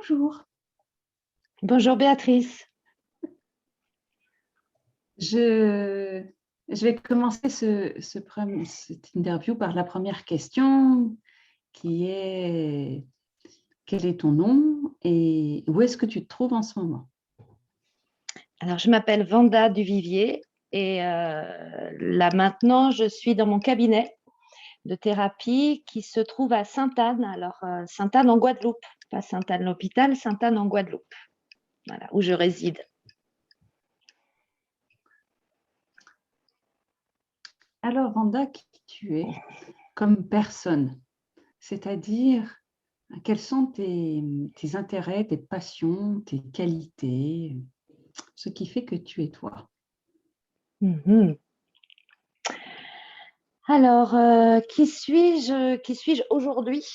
Bonjour. Bonjour Béatrice. Je, je vais commencer cette interview par la première question qui est quel est ton nom et où est-ce que tu te trouves en ce moment? Alors, je m'appelle Vanda Duvivier et là maintenant, je suis dans mon cabinet de thérapie qui se trouve à Sainte-Anne. Alors, Sainte-Anne en Guadeloupe, pas Sainte-Anne l'hôpital, Sainte-Anne en Guadeloupe, voilà, où je réside. Alors, Vanda, qui tu es comme personne? C'est-à-dire, quels sont tes intérêts, tes passions, tes qualités, ce qui fait que tu es toi? Mhm. Alors, qui suis-je aujourd'hui?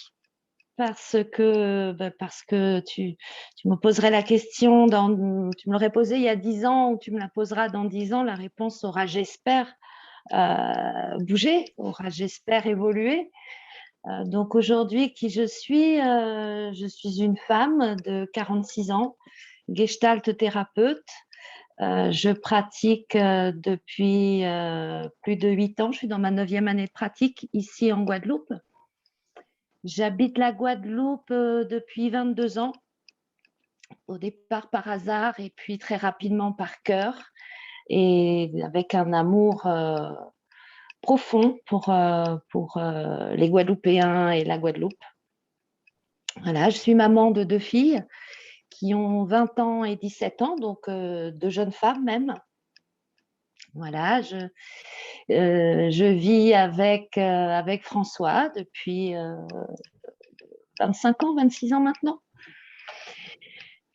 Parce que tu me poserais la question, tu me l'aurais posée il y a 10 ans ou tu me la poseras dans 10 ans, la réponse aura, j'espère, bougé, aura, j'espère, évolué. Donc aujourd'hui, qui je suis une femme de 46 ans, gestalt thérapeute. Je pratique depuis plus de 8 ans. Je suis dans ma 9e année de pratique ici en Guadeloupe. J'habite la Guadeloupe depuis 22 ans, au départ par hasard et puis très rapidement par cœur et avec un amour profond pour les Guadeloupéens et la Guadeloupe. Voilà, je suis maman de 2 filles qui ont 20 ans et 17 ans, donc 2 jeunes femmes même. Voilà, je vis avec François depuis 25 ans, 26 ans maintenant.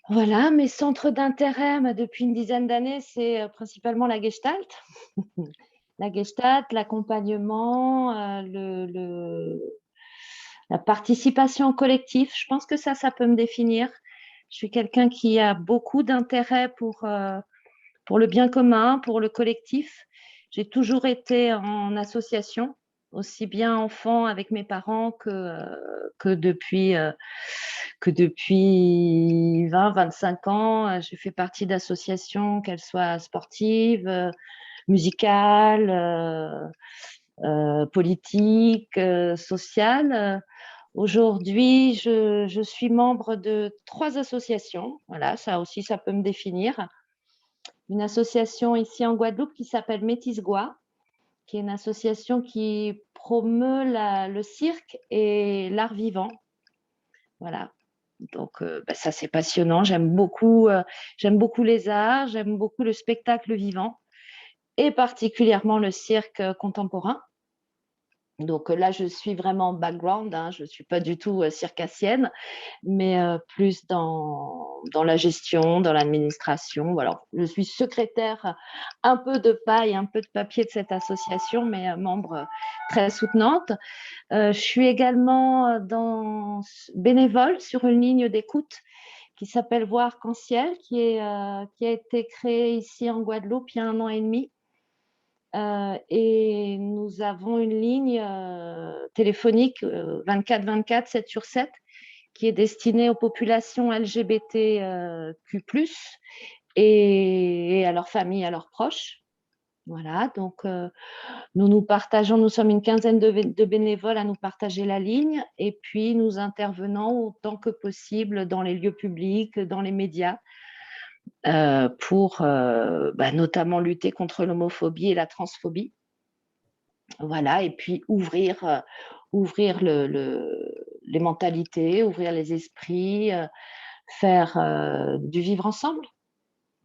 Voilà, mes centres d'intérêt depuis une dizaine d'années, c'est principalement la gestalt. La gestalt, l'accompagnement, la participation au collectif. Je pense que ça peut me définir. Je suis quelqu'un qui a beaucoup d'intérêt pour le bien commun, pour le collectif. J'ai toujours été en association, aussi bien enfant avec mes parents que depuis 20-25 ans. J'ai fait partie d'associations, qu'elles soient sportives, musicales, politiques, sociales. Aujourd'hui, je suis membre de 3 associations. Voilà, ça aussi, ça peut me définir. Une association ici en Guadeloupe qui s'appelle Métis Gua, qui est une association qui promeut le cirque et l'art vivant. Voilà. Donc, ça, c'est passionnant. J'aime beaucoup les arts, j'aime beaucoup le spectacle vivant et particulièrement le cirque contemporain. Donc là, je suis vraiment background, hein, je ne suis pas du tout circassienne, mais plus dans la gestion, dans l'administration. Voilà. Je suis secrétaire, un peu de paille, un peu de papier de cette association, mais membre très soutenante. Je suis également bénévole sur une ligne d'écoute qui s'appelle Voix Arc-en-Ciel, qui a été créée ici en Guadeloupe il y a 1 an et demi. Et nous avons une ligne téléphonique 24/24, 7 sur 7, qui est destinée aux populations LGBTQ+, et à leurs familles, à leurs proches. Voilà, donc nous partageons, nous sommes une quinzaine de bénévoles à nous partager la ligne, et puis nous intervenons autant que possible dans les lieux publics, dans les médias, pour notamment lutter contre l'homophobie et la transphobie. Voilà, et puis ouvrir les mentalités, ouvrir les esprits, faire du vivre ensemble.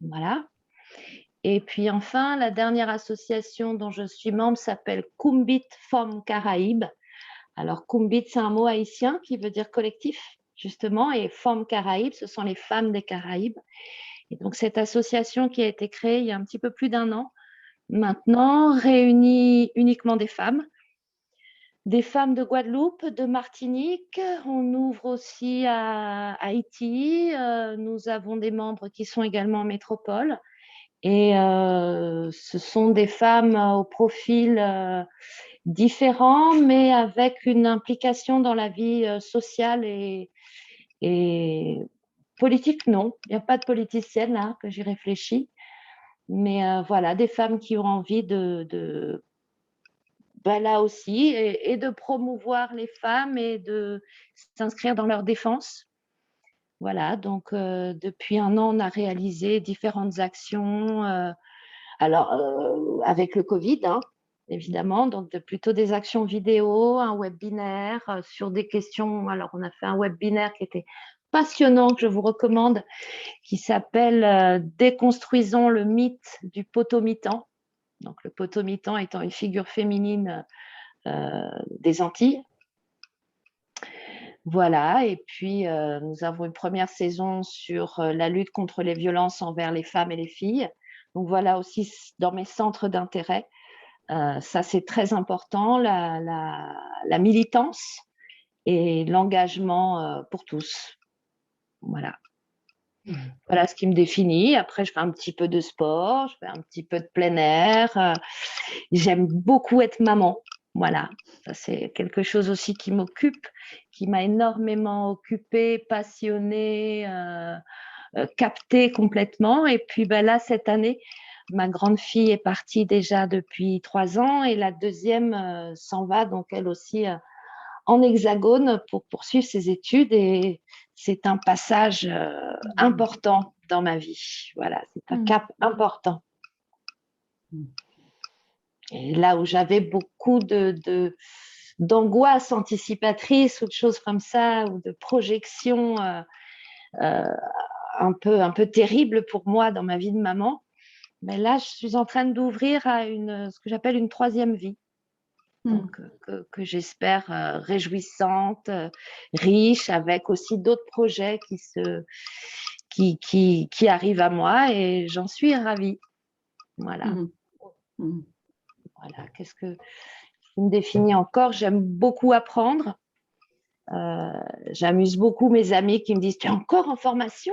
Voilà. Et puis enfin, la dernière association dont je suis membre s'appelle Kumbit Femmes Caraïbes. Alors Kumbit, c'est un mot haïtien qui veut dire collectif, justement, et Femmes Caraïbes, ce sont les femmes des Caraïbes. Et donc cette association qui a été créée il y a un petit peu plus d'1 an maintenant réunit uniquement des femmes de Guadeloupe, de Martinique. On ouvre aussi à Haïti. Nous avons des membres qui sont également en métropole. Et ce sont des femmes au profil différent, mais avec une implication dans la vie sociale et politique, non. Il n'y a pas de politicienne là que j'y réfléchis. Mais voilà, des femmes qui ont envie là aussi, et de promouvoir les femmes et de s'inscrire dans leur défense. Voilà, donc depuis un an, on a réalisé différentes actions. Alors, avec le Covid, hein, évidemment, donc plutôt des actions vidéo, un webinaire sur des questions. Alors, on a fait un webinaire qui était passionnant, que je vous recommande, qui s'appelle Déconstruisons le mythe du potomitan. Donc, le potomitan étant une figure féminine des Antilles. Voilà, et puis nous avons une première saison sur la lutte contre les violences envers les femmes et les filles. Donc voilà aussi dans mes centres d'intérêt. Ça, c'est très important, la militance et l'engagement pour tous. Voilà. Voilà ce qui me définit. Après, je fais un petit peu de sport, je fais un petit peu de plein air. J'aime beaucoup être maman. Voilà, ça c'est quelque chose aussi qui m'occupe, qui m'a énormément occupée, passionnée, captée complètement. Et puis là, cette année, ma grande fille est partie déjà depuis 3 ans et la deuxième s'en va, donc elle aussi en Hexagone pour poursuivre ses études. Et c'est un passage important dans ma vie. Voilà, c'est un cap important. Et là où j'avais beaucoup d'angoisse anticipatrice ou de choses comme ça, ou de projections un peu terribles pour moi dans ma vie de maman, mais là, je suis en train d'ouvrir à ce que j'appelle une troisième vie. Donc, que j'espère réjouissante, riche, avec aussi d'autres projets qui arrivent à moi, et j'en suis ravie. Voilà. Voilà, qu'est-ce que me définit encore? J'aime beaucoup apprendre. J'amuse beaucoup mes amis qui me disent: tu es encore en formation?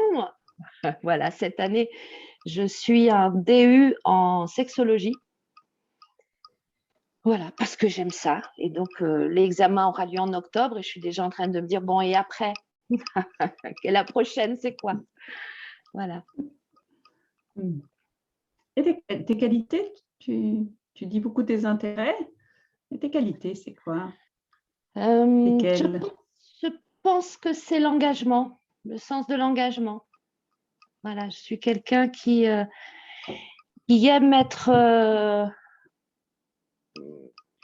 Voilà, cette année, je suis un DU en sexologie. Voilà, parce que j'aime ça. Et donc, l'examen aura lieu en octobre et je suis déjà en train de me dire: bon, et après? Et la prochaine, c'est quoi? Voilà. Et tes qualités, tu dis beaucoup tes intérêts. Et tes qualités, c'est quoi? Je pense que c'est l'engagement, le sens de l'engagement. Voilà, je suis quelqu'un qui aime être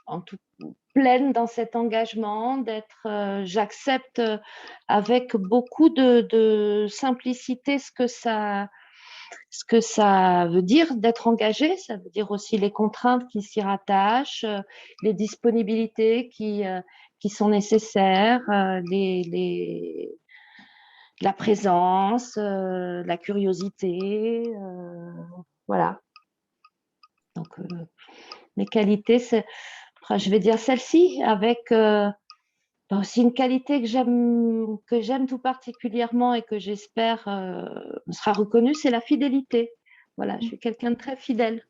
en tout pleine dans cet engagement, j'accepte avec beaucoup de simplicité ce que ça veut dire d'être engagé. Ça veut dire aussi les contraintes qui s'y rattachent, les disponibilités qui sont nécessaires, la présence, la curiosité, voilà. Donc, mes qualités, je vais dire celle-ci, avec aussi une qualité que j'aime tout particulièrement et que j'espère sera reconnue, c'est la fidélité. Voilà, je suis quelqu'un de très fidèle.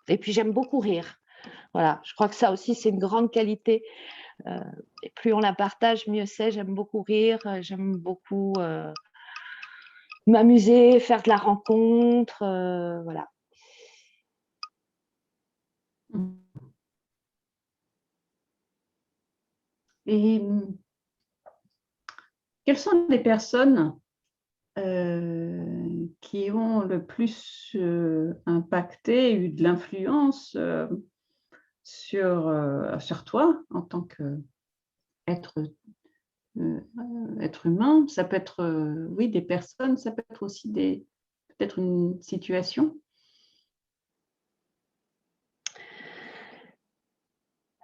Et puis j'aime beaucoup rire. Voilà, je crois que ça aussi, c'est une grande qualité. Et plus on la partage, mieux c'est. J'aime beaucoup rire, j'aime beaucoup m'amuser, faire de la rencontre, voilà. Et quelles sont les personnes qui ont le plus impacté, eu de l'influence sur toi en tant qu'être être humain? Ça peut être, oui, des personnes, ça peut être aussi peut-être une situation.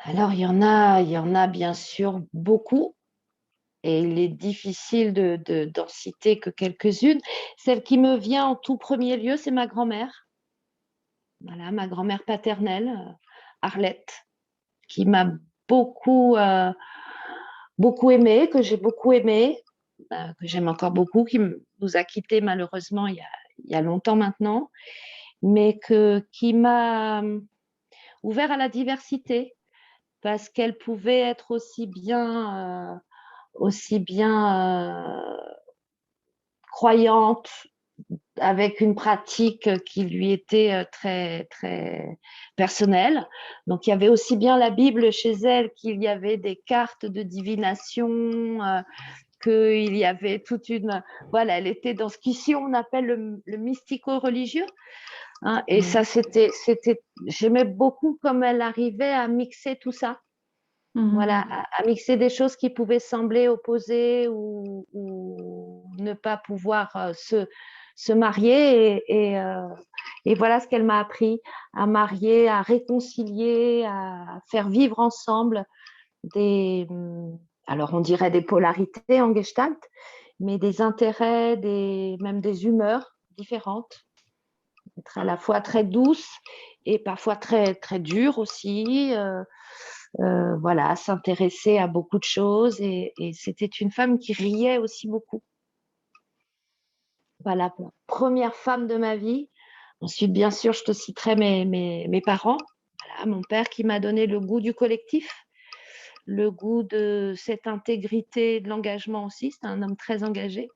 Alors, il y en a bien sûr beaucoup, et il est difficile d'en citer que quelques-unes. Celle qui me vient en tout premier lieu, c'est ma grand-mère. Voilà, ma grand-mère paternelle, Arlette, qui m'a beaucoup, beaucoup aimée, que j'ai beaucoup aimée, que j'aime encore beaucoup, qui nous a quittés malheureusement il y a longtemps maintenant, mais qui m'a ouvert à la diversité, parce qu'elle pouvait être aussi bien aussi bien croyante, avec une pratique qui lui était très, très personnelle. Donc, il y avait aussi bien la Bible chez elle qu'il y avait des cartes de divination, qu'il y avait toute une... Voilà, elle était dans ce qu'ici on appelle le mystico-religieux. Hein, et ça, j'aimais beaucoup comme elle arrivait à mixer tout ça. Voilà, à mixer des choses qui pouvaient sembler opposées ou ne pas pouvoir se marier. Et voilà ce qu'elle m'a appris, à marier, à réconcilier, à faire vivre ensemble alors on dirait des polarités en Gestalt, mais des intérêts, même des humeurs différentes, être à la fois très douce et parfois très, très dure aussi. Voilà, s'intéresser à beaucoup de choses et c'était une femme qui riait aussi beaucoup. Voilà, première femme de ma vie. Ensuite, bien sûr, je te citerai mes parents. Voilà, mon père qui m'a donné le goût du collectif, le goût de cette intégrité, de l'engagement aussi. C'est un homme très engagé.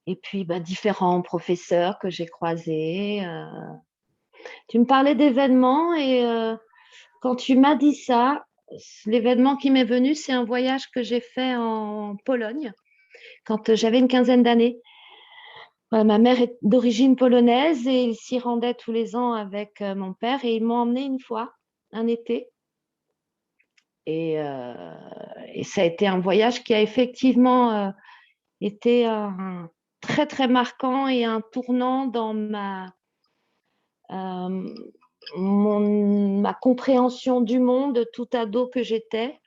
Et puis, différents professeurs que j'ai croisés. Tu me parlais d'événements et quand tu m'as dit ça, l'événement qui m'est venu, c'est un voyage que j'ai fait en Pologne quand j'avais une quinzaine d'années. Ma mère est d'origine polonaise et ils s'y rendaient tous les ans avec mon père et ils m'ont emmené une fois, un été. Et ça a été un voyage qui a effectivement été très, très marquant et un tournant dans ma compréhension du monde, tout ado que j'étais,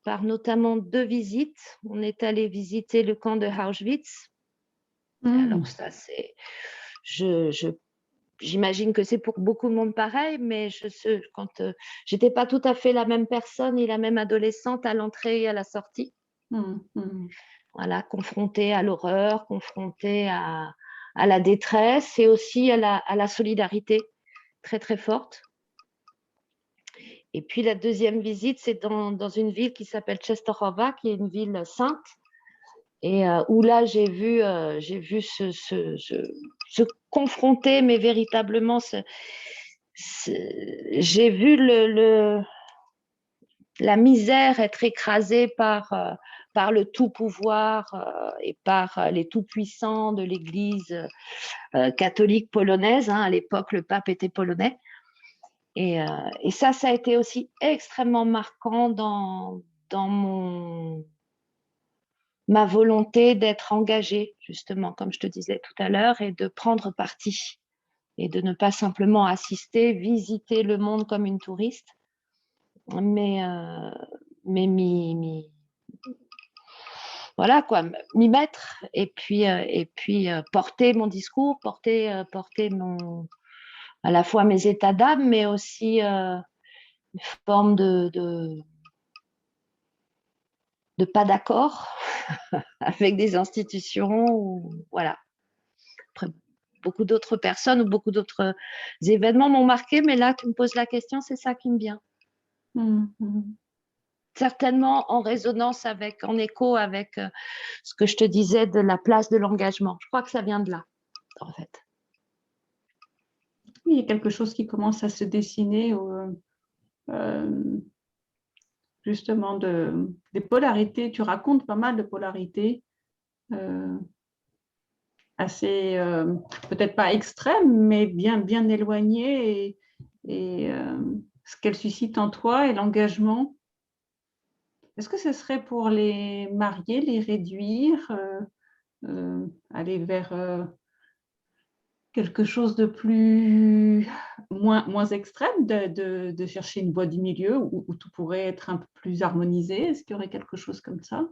par notamment 2 visites. On est allé visiter le camp de Auschwitz. Alors ça, j'imagine que c'est pour beaucoup de monde pareil, mais quand j'étais pas tout à fait la même personne et la même adolescente à l'entrée et à la sortie. Voilà, confrontée à l'horreur, confrontée à la détresse et aussi à la solidarité très, très forte. Et puis la deuxième visite, c'est dans une ville qui s'appelle Częstochowa, qui est une ville sainte, et où là j'ai vu se confronter, mais véritablement, j'ai vu la misère être écrasée par le tout-pouvoir et par les tout-puissants de l'Église catholique polonaise. Hein. À l'époque, le pape était polonais. Et ça a été aussi extrêmement marquant dans ma volonté d'être engagée, justement, comme je te disais tout à l'heure, et de prendre parti, et de ne pas simplement assister, visiter le monde comme une touriste, mais voilà quoi, m'y mettre, et puis porter mon discours, porter à la fois mes états d'âme, mais aussi une forme de pas d'accord avec des institutions, ou voilà. Après, beaucoup d'autres personnes ou beaucoup d'autres événements m'ont marqué, mais là, tu me poses la question, c'est ça qui me vient. Certainement en résonance en écho avec ce que je te disais de la place de l'engagement. Je crois que ça vient de là, en fait. Il y a quelque chose qui commence à se dessiner, justement, des polarités. Tu racontes pas mal de polarités, assez, peut-être pas extrêmes, mais bien, bien éloignées, et ce qu'elles suscitent en toi et l'engagement. Est-ce que ce serait pour les marier, les réduire, aller vers quelque chose de moins extrême, de chercher une voie du milieu où tout pourrait être un peu plus harmonisé? Est-ce qu'il y aurait quelque chose comme ça?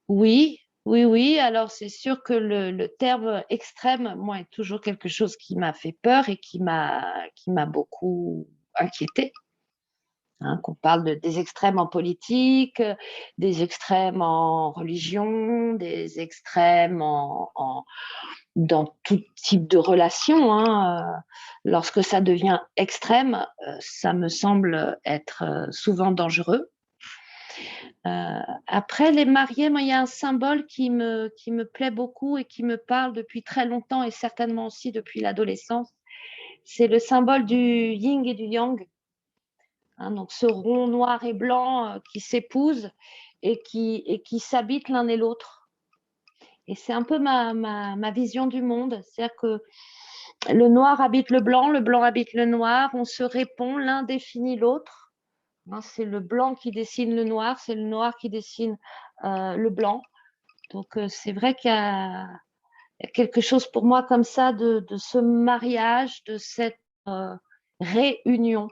Oui, oui, oui. Alors, c'est sûr que le terme extrême, moi, est toujours quelque chose qui m'a fait peur et qui m'a beaucoup inquiétée. Hein, qu'on parle des extrêmes en politique, des extrêmes en religion, des extrêmes dans tout type de relation. Hein. Lorsque ça devient extrême, ça me semble être souvent dangereux. Après, les mariés, moi, il y a un symbole qui me plaît beaucoup et qui me parle depuis très longtemps et certainement aussi depuis l'adolescence. C'est le symbole du yin et du yang. Hein, donc, ce rond noir et blanc qui s'épousent et qui s'habitent l'un et l'autre. Et c'est un peu ma vision du monde. C'est-à-dire que le noir habite le blanc habite le noir, on se répond, l'un définit l'autre. C'est le blanc qui dessine le noir, c'est le noir qui dessine le blanc. Donc, c'est vrai qu'il y a quelque chose pour moi comme ça de ce mariage, de cette réunion.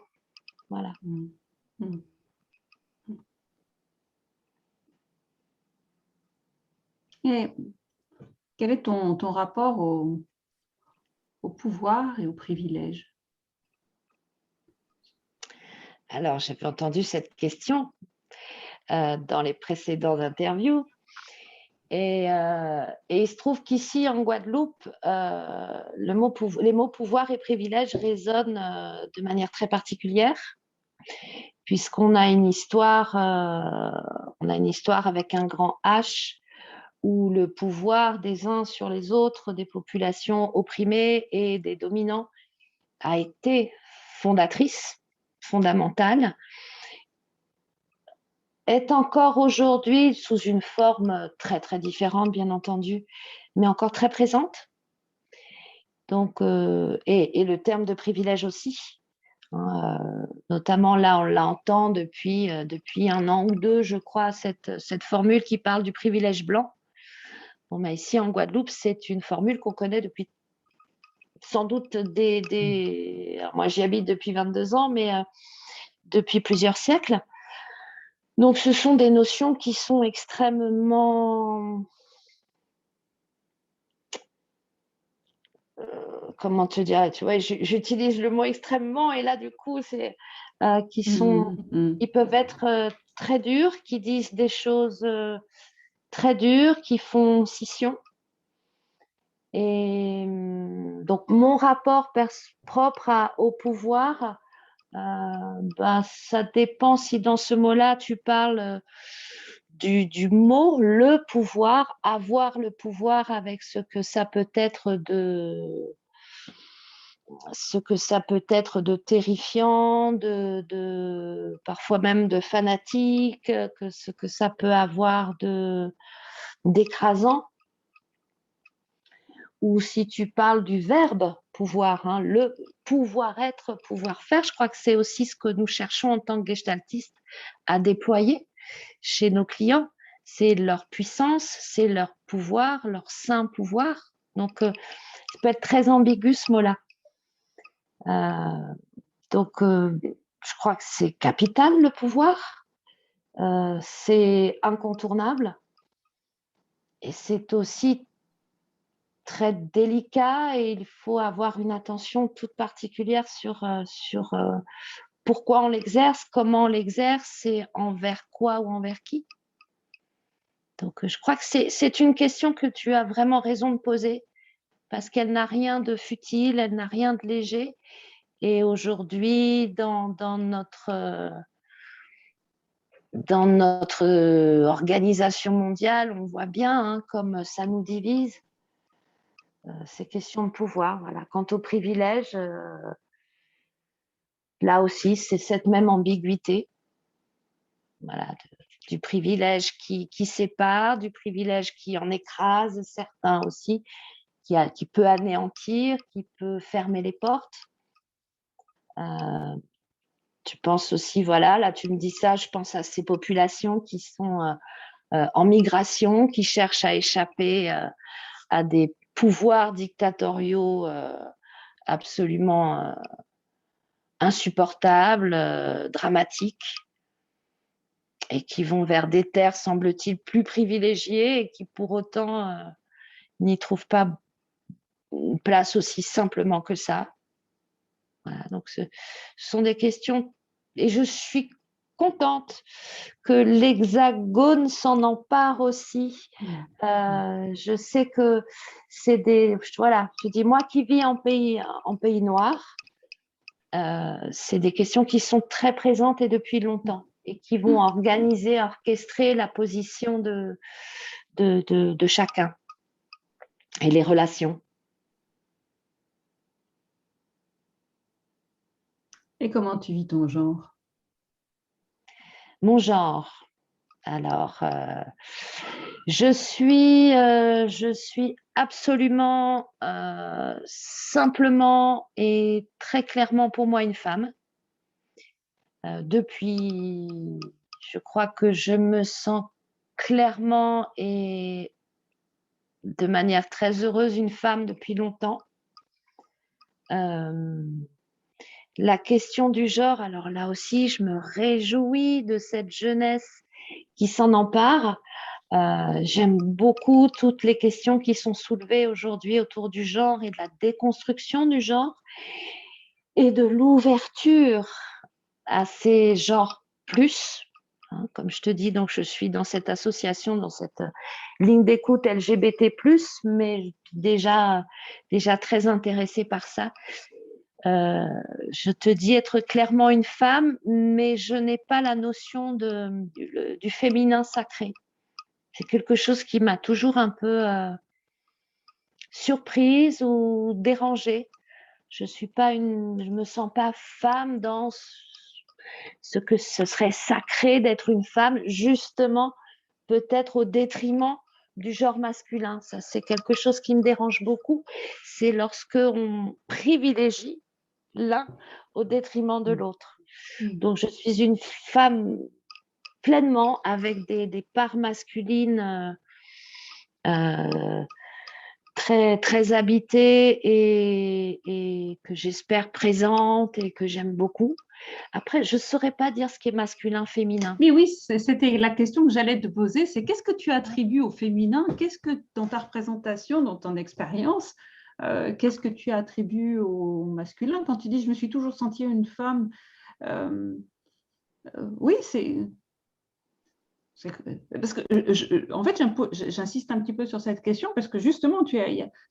Voilà. Et quel est ton rapport au pouvoir et au privilège? Alors, j'avais entendu cette question dans les précédentes interviews. Et il se trouve qu'ici, en Guadeloupe, les mots pouvoir et privilège résonnent de manière très particulière, puisqu'on a une histoire avec un grand H, où le pouvoir des uns sur les autres, des populations opprimées et des dominants, a été fondamentale, est encore aujourd'hui sous une forme très très différente, bien entendu, mais encore très présente. Donc, et le terme de privilège aussi. Notamment là, on l'entend depuis un an ou deux, je crois, cette formule qui parle du privilège blanc. Bon, mais ici en Guadeloupe, c'est une formule qu'on connaît depuis sans doute alors, moi, j'y habite depuis 22 ans, mais depuis plusieurs siècles. Donc, ce sont des notions qui sont extrêmement... comment te dire, tu vois, j'utilise le mot extrêmement, et là, du coup, c'est qui peuvent être très durs, qui disent des choses très dures, qui font scission. Et donc, mon rapport propre au pouvoir, ça dépend si dans ce mot-là, tu parles du mot, le pouvoir, avoir le pouvoir avec ce que ça peut être de terrifiant, parfois même de fanatique, que ce que ça peut avoir d'écrasant. Ou si tu parles du verbe pouvoir, le pouvoir être, pouvoir faire, je crois que c'est aussi ce que nous cherchons en tant que gestaltistes à déployer chez nos clients. C'est leur puissance, c'est leur pouvoir, leur saint pouvoir. Donc, ça peut être très ambigu ce mot-là. Donc, je crois que c'est capital le pouvoir. C'est incontournable. Et c'est aussi très délicat, et il faut avoir une attention toute particulière sur pourquoi on l'exerce, comment on l'exerce et envers quoi ou envers qui. Donc, je crois que c'est une question que tu as vraiment raison de poser, parce qu'elle n'a rien de futile, elle n'a rien de léger. Et aujourd'hui, dans notre organisation mondiale, on voit bien comme ça nous divise. Ces questions de pouvoir. Voilà. Quant au privilège, là aussi, c'est cette même ambiguïté. Voilà, du privilège qui sépare, du privilège qui en écrase certains aussi, qui peut anéantir, qui peut fermer les portes. Tu penses aussi, voilà, là tu me dis ça, je pense à ces populations qui sont en migration, qui cherchent à échapper à des pouvoirs dictatoriaux absolument insupportables, dramatiques, et qui vont vers des terres, semble-t-il, plus privilégiées, et qui pour autant n'y trouvent pas une place aussi simplement que ça. Voilà, donc ce sont des questions, et je suis contente que l'Hexagone s'en empare aussi. Je sais que c'est voilà, je dis, moi qui vis en pays noir, c'est des questions qui sont très présentes et depuis longtemps. et qui vont organiser, orchestrer la position de chacun et les relations. Et comment tu vis ton genre? Mon genre. Alors, je suis absolument, simplement et très clairement pour moi une femme. Depuis, je crois que je me sens clairement et de manière très heureuse une femme depuis longtemps. La question du genre, alors là aussi, je me réjouis de cette jeunesse qui s'en empare. J'aime beaucoup toutes les questions qui sont soulevées aujourd'hui autour du genre et de la déconstruction du genre et de l'ouverture à ces genres plus. Hein, comme je te dis, donc je suis dans cette association, dans cette ligne d'écoute LGBT+, mais déjà très intéressée par ça. Je te dis être clairement une femme, mais je n'ai pas la notion du féminin sacré. C'est quelque chose qui m'a toujours un peu surprise ou dérangée. Je me sens pas femme dans ce que ce serait sacré d'être une femme, justement, peut-être au détriment du genre masculin. Ça, c'est quelque chose qui me dérange beaucoup. C'est lorsque on privilégie l'un au détriment de l'autre. Donc, je suis une femme pleinement avec des parts masculines très, très habitées et que j'espère présentes et que j'aime beaucoup. Après, je ne saurais pas dire ce qui est masculin, féminin. Mais oui, c'était la question que j'allais te poser, c'est qu'est-ce que tu attribues au féminin? Qu'est-ce que dans ta représentation, dans ton expérience, qu'est-ce que tu attribues au masculin? Quand tu dis je me suis toujours sentie une femme, oui, parce que en fait, j'insiste un petit peu sur cette question parce que justement,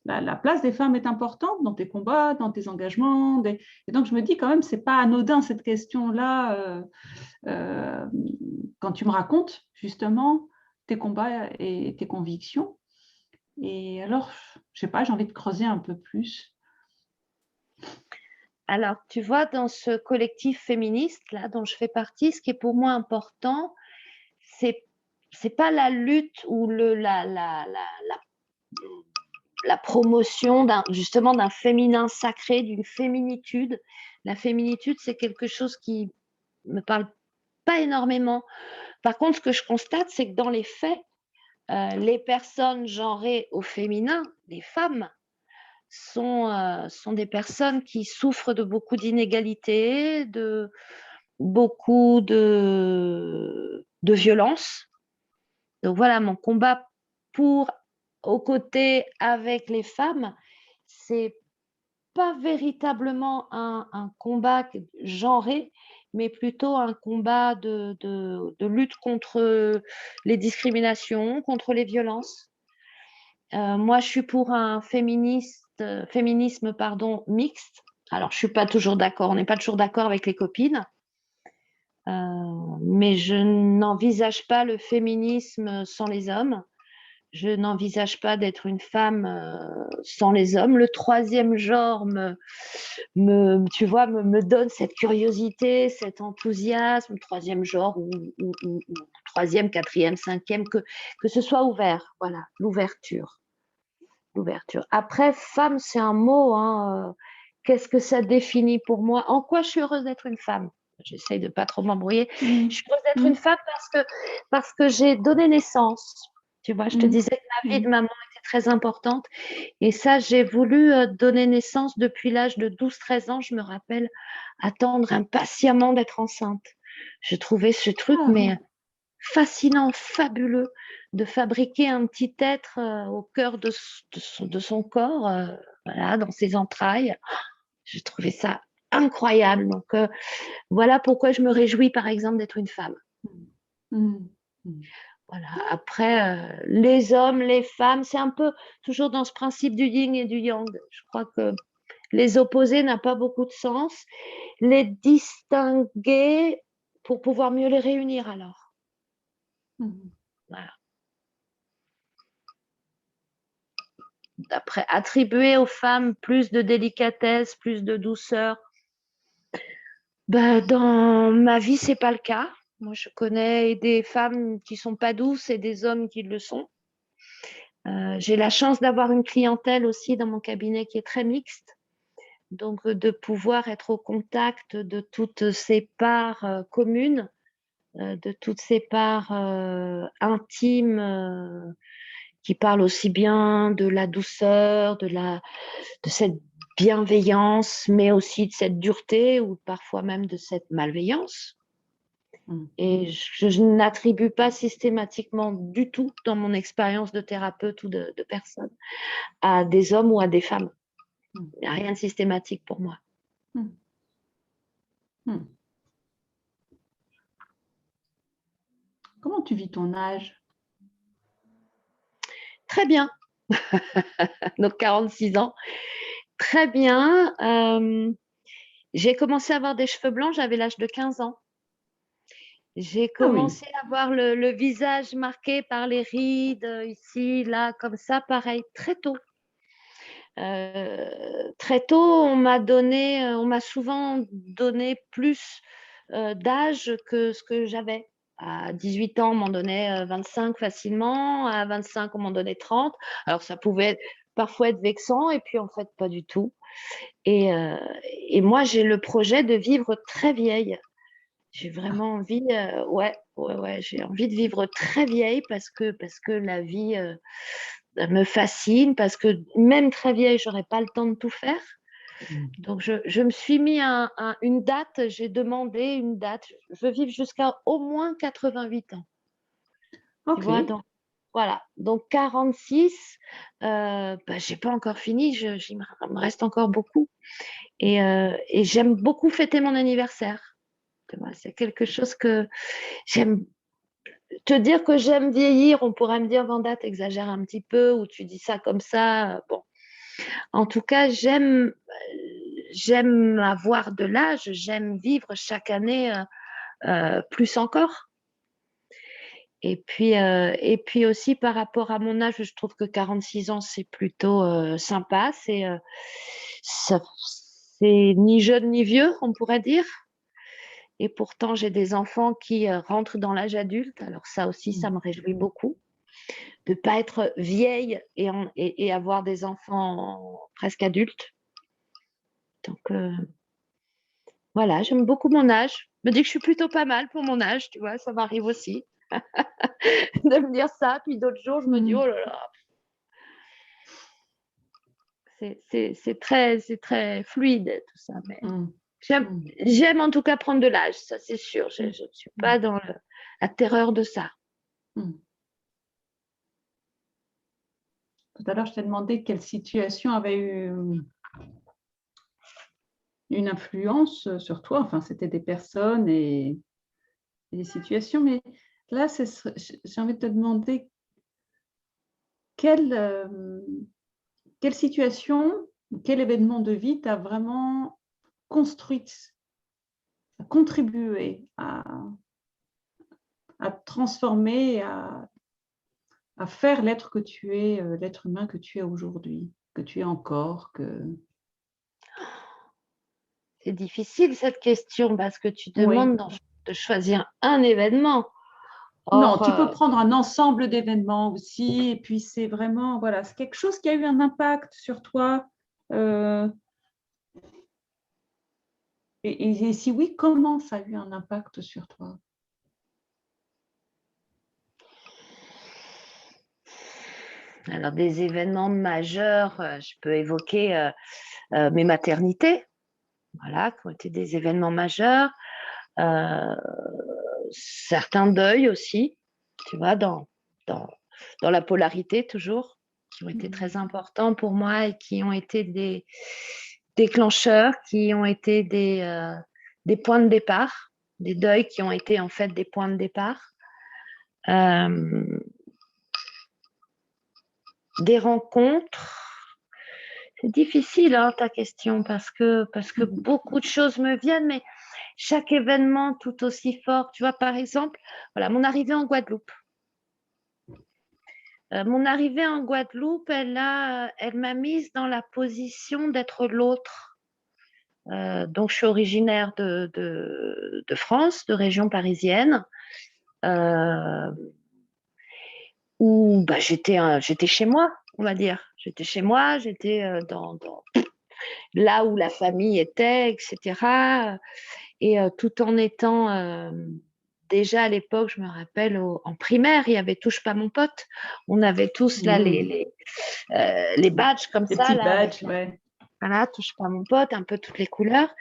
la place des femmes est importante dans tes combats, dans tes engagements. Et donc, je me dis quand même, c'est pas anodin cette question-là quand tu me racontes justement tes combats et tes convictions. Et alors, je sais pas, j'ai envie de creuser un peu plus. Alors, tu vois, dans ce collectif féministe là dont je fais partie, ce qui est pour moi important, c'est pas la lutte ou la promotion justement d'un féminin sacré, d'une féminitude. La féminitude, c'est quelque chose qui me parle pas énormément. Par contre, ce que je constate, c'est que dans les faits, les personnes genrées au féminin, les femmes, sont des personnes qui souffrent de beaucoup d'inégalités, de beaucoup de violence. Donc voilà, mon combat aux côtés avec les femmes, c'est pas véritablement un combat genré, mais plutôt un combat de lutte contre les discriminations, contre les violences. Moi, je suis pour un féminisme mixte. Alors, je suis pas toujours d'accord, on n'est pas toujours d'accord avec les copines, mais je n'envisage pas le féminisme sans les hommes. Je n'envisage pas d'être une femme sans les hommes. Le troisième genre tu vois, me donne cette curiosité, cet enthousiasme. Le troisième genre ou troisième, quatrième, cinquième, que ce soit ouvert. Voilà, l'ouverture. Après, femme, c'est un mot. Hein, qu'est-ce que ça définit pour moi? En quoi je suis heureuse d'être une femme? J'essaye de pas trop m'embrouiller. Je suis heureuse d'être une femme parce que j'ai donné naissance. Tu vois, je te disais que la vie de maman était très importante. Et ça, j'ai voulu donner naissance depuis l'âge de 12-13 ans. Je me rappelle attendre impatiemment d'être enceinte. Je trouvais ce truc, mais fascinant, fabuleux, de fabriquer un petit être au cœur de son corps, voilà, dans ses entrailles. Je trouvais ça incroyable. Donc, voilà pourquoi je me réjouis, par exemple, d'être une femme. Voilà. Après, les hommes, les femmes, c'est un peu toujours dans ce principe du yin et du yang. Je crois que les opposés n'ont pas beaucoup de sens. Les distinguer, pour pouvoir mieux les réunir alors. Voilà. Après, attribuer aux femmes plus de délicatesse, plus de douceur, ben, dans ma vie, c'est pas le cas. Moi, je connais des femmes qui sont pas douces et des hommes qui le sont. J'ai la chance d'avoir une clientèle aussi dans mon cabinet qui est très mixte. Donc, de pouvoir être au contact de toutes ces parts communes, de toutes ces parts intimes qui parlent aussi bien de la douceur, de cette bienveillance, mais aussi de cette dureté ou parfois même de cette malveillance. Et je n'attribue pas systématiquement du tout dans mon expérience de thérapeute ou de personne à des hommes ou à des femmes. Il n'y a rien de systématique pour moi. Comment tu vis ton âge? Très bien. Donc 46 ans. Très bien. J'ai commencé à avoir des cheveux blancs, j'avais l'âge de 15 ans. J'ai commencé à avoir le visage marqué par les rides, ici, là, comme ça, pareil, très tôt. Très tôt, on m'a souvent donné plus d'âge que ce que j'avais. À 18 ans, on m'en donnait 25 facilement. À 25, on m'en donnait 30. Alors, ça pouvait parfois être vexant, et puis en fait, pas du tout. Et moi, j'ai le projet de vivre très vieille. J'ai vraiment envie, j'ai envie de vivre très vieille parce que la vie me fascine, parce que même très vieille, j'aurais pas le temps de tout faire. Donc, je me suis mis une date, j'ai demandé une date. Je veux vivre jusqu'à au moins 88 ans. Okay. Tu vois, donc, voilà. Donc, 46, j'ai pas encore fini, il me reste encore beaucoup. Et j'aime beaucoup fêter mon anniversaire. C'est quelque chose que j'aime. Te dire que j'aime vieillir, on pourrait me dire, Vanda, t'exagères un petit peu, ou tu dis ça comme ça. Bon. En tout cas, j'aime avoir de l'âge, j'aime vivre chaque année plus encore. Et puis aussi, par rapport à mon âge, je trouve que 46 ans, c'est plutôt sympa. C'est ni jeune ni vieux, on pourrait dire. Et pourtant, j'ai des enfants qui rentrent dans l'âge adulte. Alors ça aussi, ça me réjouit beaucoup. De ne pas être vieille et avoir des enfants presque adultes. Donc, voilà, j'aime beaucoup mon âge. Je me dis que je suis plutôt pas mal pour mon âge, tu vois, ça m'arrive aussi. De me dire ça, puis d'autres jours, je me dis, oh là là. C'est très fluide, tout ça. Mais j'aime en tout cas prendre de l'âge, ça c'est sûr. Je ne suis pas dans la terreur de ça. Tout à l'heure, je t'ai demandé quelle situation avait eu une influence sur toi. Enfin, c'était des personnes et des situations. Mais là, j'ai envie de te demander quelle situation, quel événement de vie t'a vraiment construite, a contribué à transformer, à faire l'être que tu es, l'être humain que tu es aujourd'hui, que tu es encore, que... C'est difficile cette question parce que tu demandes de choisir un événement. Non, tu peux prendre un ensemble d'événements aussi, et puis c'est vraiment, voilà, c'est quelque chose qui a eu un impact sur toi. Et si oui, comment ça a eu un impact sur toi? Alors, des événements majeurs, je peux évoquer mes maternités, voilà, qui ont été des événements majeurs. Certains deuils aussi, tu vois, dans la polarité toujours, qui ont été très importants pour moi et qui ont été des déclencheurs, qui ont été des points de départ, des deuils qui ont été en fait des points de départ. Des rencontres. C'est difficile ta question parce que beaucoup de choses me viennent, mais chaque événement tout aussi fort. Tu vois, par exemple, voilà, mon arrivée en Guadeloupe. Mon arrivée en Guadeloupe, elle m'a mise dans la position d'être l'autre. Donc, je suis originaire de France, de région parisienne, où bah, j'étais chez moi, on va dire. J'étais chez moi, j'étais là où la famille était, etc. Et tout en étant déjà à l'époque, je me rappelle, en primaire, il y avait Touche pas mon pote. On avait tous là les badges comme Les ça, petits là, avec badges, ouais. voilà, Touche pas mon pote, un peu toutes les couleurs.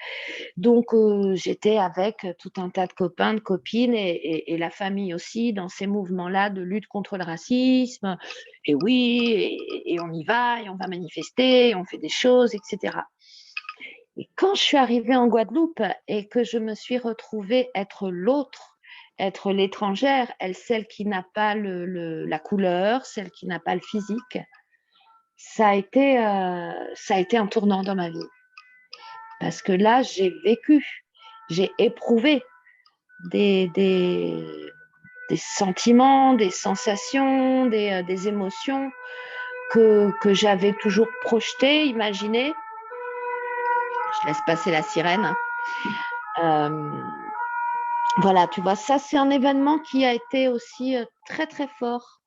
Donc, j'étais avec tout un tas de copains, de copines et la famille aussi dans ces mouvements-là de lutte contre le racisme. Et oui, et on y va, et on va manifester, et on fait des choses, etc. Et quand je suis arrivée en Guadeloupe et que je me suis retrouvée être l'autre, être l'étrangère, celle qui n'a pas la couleur, celle qui n'a pas le physique, ça a été un tournant dans ma vie. Parce que là, j'ai vécu, j'ai éprouvé des sentiments, des sensations, des émotions que j'avais toujours projetées, imaginées. Je laisse passer la sirène. Voilà, tu vois, ça, c'est un événement qui a été aussi très, très fort.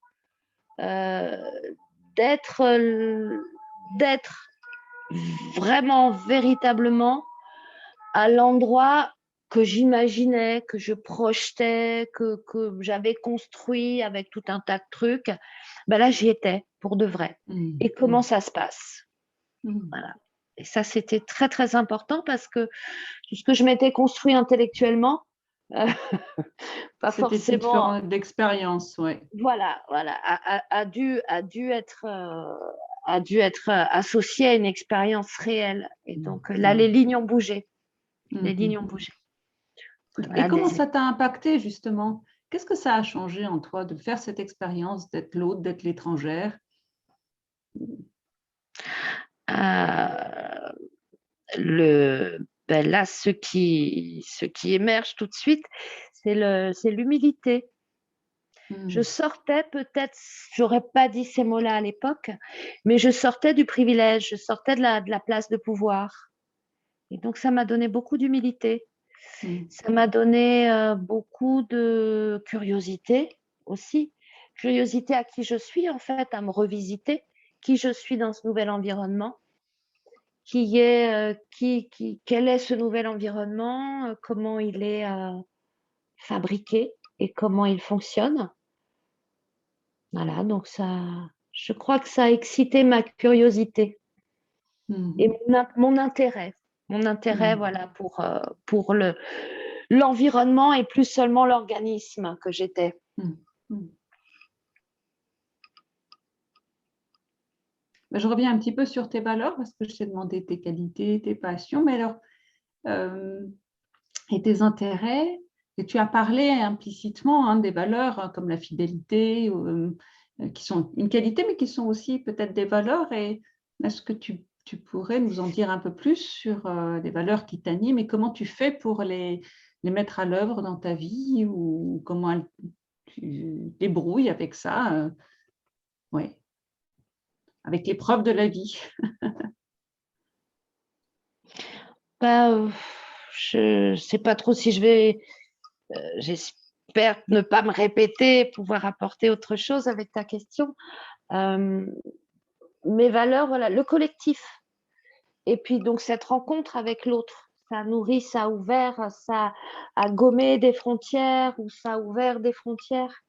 D'être vraiment, véritablement à l'endroit que j'imaginais, que je projetais, que j'avais construit avec tout un tas de trucs. Ben là, j'y étais pour de vrai. Et comment ça se passe? Voilà. Et ça, c'était très, très important parce que tout ce que je m'étais construit intellectuellement, pas C'était une forcément. forme d'expérience, ouais. Voilà, a dû être associé à une expérience réelle. Et donc là, les lignes ont bougé. Les lignes ont bougé. Et comment ça t'a impacté justement? Qu'est-ce que ça a changé en toi de faire cette expérience d'être l'autre, d'être l'étrangère? Là, ce qui émerge tout de suite, c'est l'humilité. Je sortais peut-être, j'aurais pas dit ces mots-là à l'époque, mais je sortais du privilège, je sortais de la place de pouvoir. Et donc, ça m'a donné beaucoup d'humilité. Ça m'a donné beaucoup de curiosité aussi. Curiosité à qui je suis, en fait, à me revisiter, qui je suis dans ce nouvel environnement, quel est ce nouvel environnement, comment il est fabriqué et comment il fonctionne. Voilà, donc je crois que ça a excité ma curiosité et mon intérêt. Mon intérêt, voilà, pour l'environnement et plus seulement l'organisme que j'étais. Je reviens un petit peu sur tes valeurs parce que je t'ai demandé tes qualités, tes passions, mais alors, et tes intérêts, et tu as parlé implicitement des valeurs comme la fidélité, qui sont une qualité, mais qui sont aussi peut-être des valeurs. Et est-ce que tu pourrais nous en dire un peu plus sur les valeurs qui t'animent et comment tu fais pour les mettre à l'œuvre dans ta vie ou comment tu débrouilles avec ça, ouais, avec l'épreuve de la vie? Je ne sais pas trop si j'espère ne pas me répéter, pouvoir apporter autre chose avec ta question. Mes valeurs, voilà, le collectif. Et puis donc cette rencontre avec l'autre, ça nourrit, ça a ouvert, ça a gommé des frontières ou ça a ouvert des frontières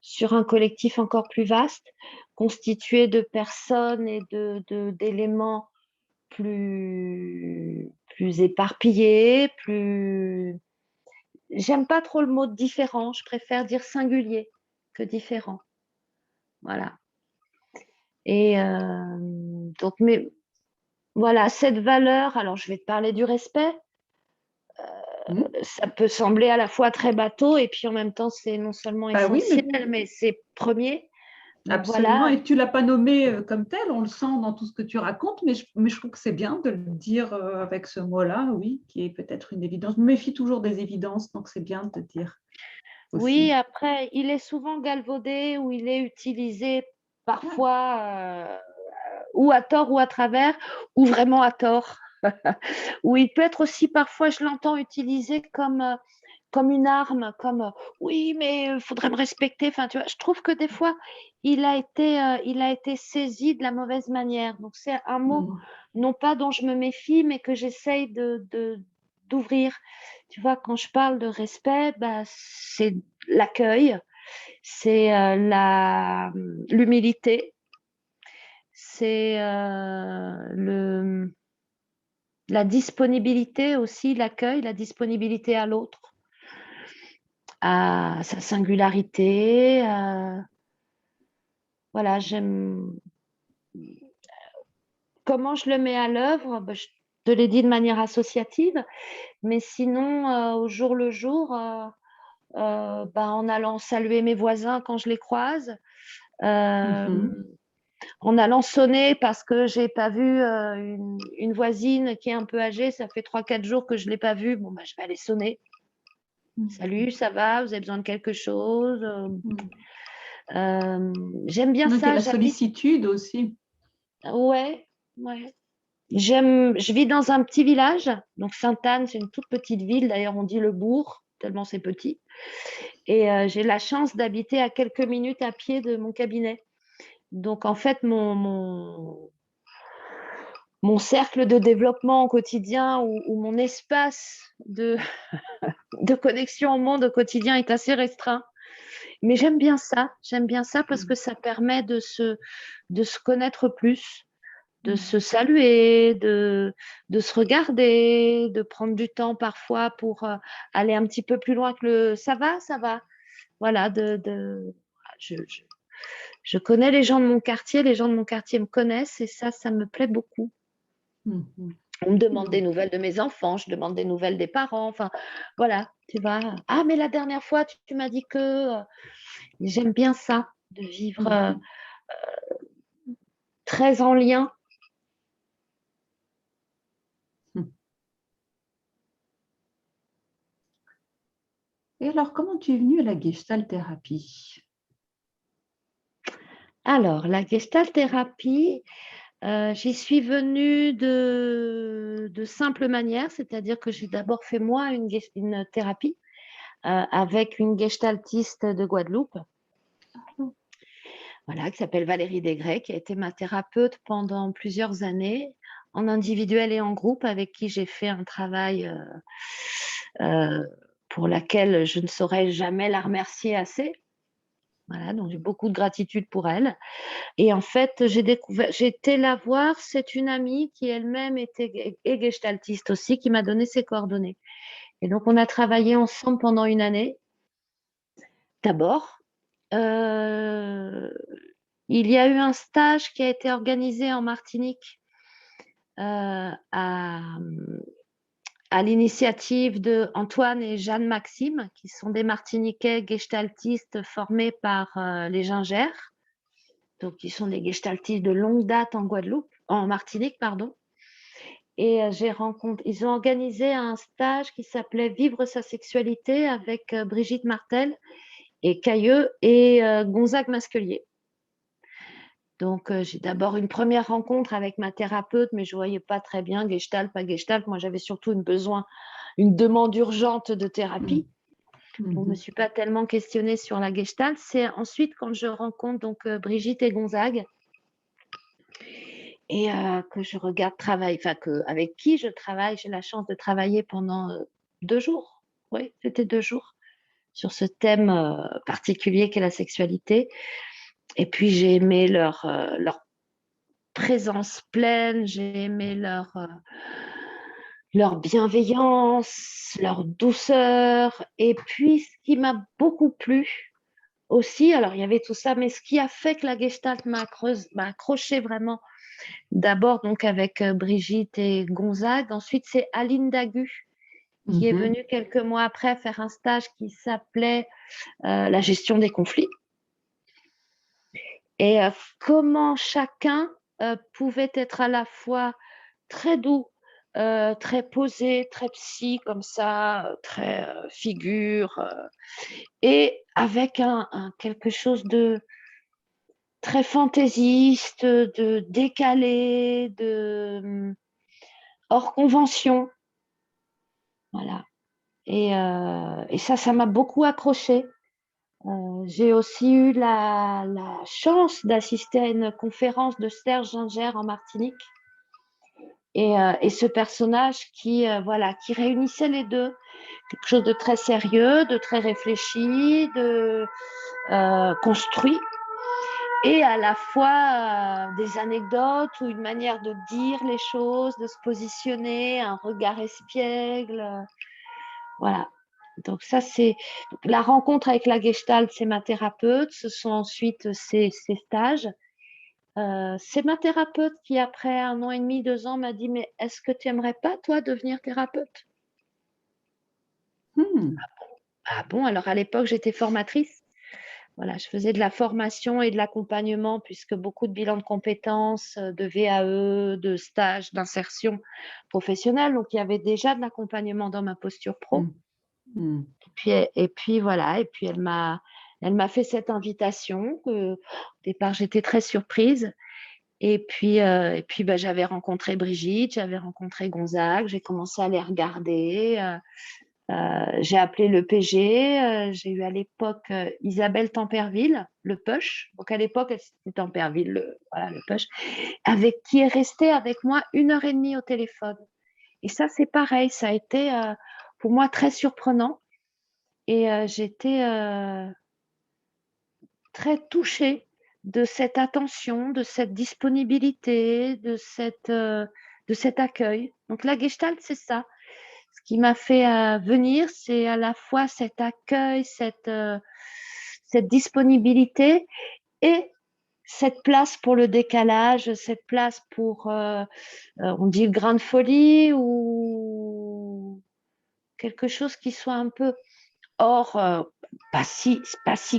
sur un collectif encore plus vaste, constitué de personnes et d'éléments plus éparpillés, plus. J'aime pas trop le mot différent, je préfère dire singulier que différent. Voilà. Et donc, mais voilà, cette valeur, alors je vais te parler du respect. Ça peut sembler à la fois très bateau et puis en même temps, c'est non seulement essentiel, mais c'est premier. Donc Absolument, voilà. et tu ne l'as pas nommé comme tel, on le sent dans tout ce que tu racontes, mais je trouve que c'est bien de le dire avec ce mot-là, oui, qui est peut-être une évidence. Je me méfie toujours des évidences, donc c'est bien de dire Oui, aussi. après, il est souvent galvaudé ou il est utilisé Ouais. parfois ou à tort ou à travers, ou vraiment à tort. Ou il peut être aussi parfois, je l'entends utilisé comme une arme, comme oui, mais il faudrait me respecter. Enfin, tu vois, je trouve que des fois, il a été saisi de la mauvaise manière. Donc, c'est un mot, Mm. non pas dont je me méfie, mais que j'essaye d'ouvrir. Tu vois, quand je parle de respect, bah, c'est l'accueil, c'est l'humilité, c'est la disponibilité aussi, l'accueil, la disponibilité à l'autre, à sa singularité. Voilà, j'aime. Comment je le mets à l'œuvre? Ben, je te l'ai dit de manière associative, mais sinon, au jour le jour, ben, en allant saluer mes voisins quand je les croise, euh, Mhm. en allant sonner parce que j'ai pas vu une voisine qui est un peu âgée, ça fait 3 4 jours que je l'ai pas vue, bon, ben, je vais aller sonner. Mhm. Salut, ça va? Vous avez besoin de quelque chose? Mm. J'aime bien Donc, il y a ça. la J'habite. sollicitude aussi. Ouais, ouais. Je vis dans un petit village, donc Sainte-Anne, c'est une toute petite ville. D'ailleurs, on dit le bourg tellement c'est petit. Et j'ai la chance d'habiter à quelques minutes à pied de mon cabinet. Donc en fait, mon cercle de développement au quotidien ou mon espace de connexion au monde au quotidien est assez restreint. Mais j'aime bien ça. J'aime bien ça parce que Mm. ça permet de se connaître plus, de se Mm. saluer, de se regarder, de prendre du temps parfois pour aller un petit peu plus loin que le ça va. Voilà, je, je connais les gens de mon quartier, les gens de mon quartier me connaissent et ça me plaît beaucoup. Mhm. On me demande des Donc, nouvelles de mes enfants, je demande des nouvelles des parents, enfin voilà, tu vois. Ah, mais la dernière fois, tu m'as dit que j'aime bien ça, de vivre mhm. très en lien. Et alors, comment tu es venue à la Gestalt thérapie? Alors, la gestalt thérapie, j'y suis venue de simple manière, c'est-à-dire que j'ai d'abord fait moi une thérapie avec une gestaltiste de Guadeloupe, voilà, qui s'appelle Valérie Desgrais, qui a été ma thérapeute pendant plusieurs années, en individuel et en groupe, avec qui j'ai fait un travail euh, pour laquelle je ne saurais jamais la remercier assez. Voilà, donc j'ai beaucoup de gratitude pour elle. Et en fait, j'ai été la voir, c'est une amie qui elle-même était et gestaltiste aussi, qui m'a donné ses coordonnées. Et donc, on a travaillé ensemble pendant une année. D'abord, euh, il y a eu un stage qui a été organisé en Martinique à l'initiative de Antoine et Jeanne Maxime, qui sont des Martiniquais gestaltistes formés par les Gingères. Donc, ils sont des gestaltistes de longue date en Guadeloupe, en Martinique, pardon. Et ils ont organisé un stage qui s'appelait Vivre sa sexualité avec Brigitte Martel et Cailleux et Gonzague Masquelier. Donc, j'ai d'abord une première rencontre avec ma thérapeute, mais je ne voyais pas très bien Gestalt, pas Gestalt. Moi, j'avais surtout une demande urgente de thérapie. Donc, je ne me Mhm. suis pas tellement questionnée sur la Gestalt. C'est ensuite quand je rencontre donc Brigitte et Gonzague et que je regarde travailler, enfin avec qui je travaille. J'ai la chance de travailler pendant 2 jours. Oui, c'était 2 jours sur ce thème particulier qu'est la sexualité. Et puis j'ai aimé leur présence pleine, j'ai aimé leur bienveillance, leur douceur. Et puis ce qui m'a beaucoup plu aussi, alors il y avait tout ça, mais ce qui a fait que la Gestalt m'a accroché vraiment, d'abord donc avec Brigitte et Gonzague, ensuite c'est Aline Dagu qui est Mhm. venue quelques mois après faire un stage qui s'appelait la gestion des conflits. et comment chacun pouvait être à la fois très doux, très posé, très psy comme ça, très figure, et avec quelque chose de très fantaisiste, de décalé, hors convention. Voilà. Et ça m'a beaucoup accrochée. J'ai aussi eu la chance d'assister à une conférence de Serge Ginger en Martinique. Et ce personnage voilà, qui réunissait les deux, quelque chose de très sérieux, de très réfléchi, de construit, et à la fois des anecdotes ou une manière de dire les choses, de se positionner, un regard espiègle. Voilà. Donc ça, c'est la rencontre avec la Gestalt, c'est ma thérapeute. Ce sont ensuite ces stages. C'est ma thérapeute qui, après 1 an et demi, 2 ans, m'a dit: mais est-ce que tu aimerais pas, toi, devenir thérapeute? Ah bon? Alors à l'époque, j'étais formatrice. Voilà, je faisais de la formation et de l'accompagnement, puisque beaucoup de bilans de compétences, de VAE, de stages, d'insertion professionnelle. Donc il y avait déjà de l'accompagnement dans ma posture pro. Et puis voilà, et puis elle m'a fait cette invitation que, au départ, j'étais très surprise. Et puis bah, j'avais rencontré Brigitte, j'avais rencontré Gonzague, j'ai commencé à les regarder. J'ai appelé le PG, j'ai eu à l'époque Isabelle Temperville, le Push. Donc à l'époque, c'était Temperville, voilà, le Push, avec qui est resté avec moi 1 heure et demie au téléphone. Et ça, c'est pareil, ça a été pour moi très surprenant. Et j'étais très touchée de cette attention, de cette disponibilité, de cet accueil. Donc la Gestalt, c'est ça. Ce qui m'a fait venir, c'est à la fois cet accueil, cette disponibilité, et cette place pour le décalage, cette place pour, on dit le grain de folie, ou quelque chose qui soit un peu hors, pas si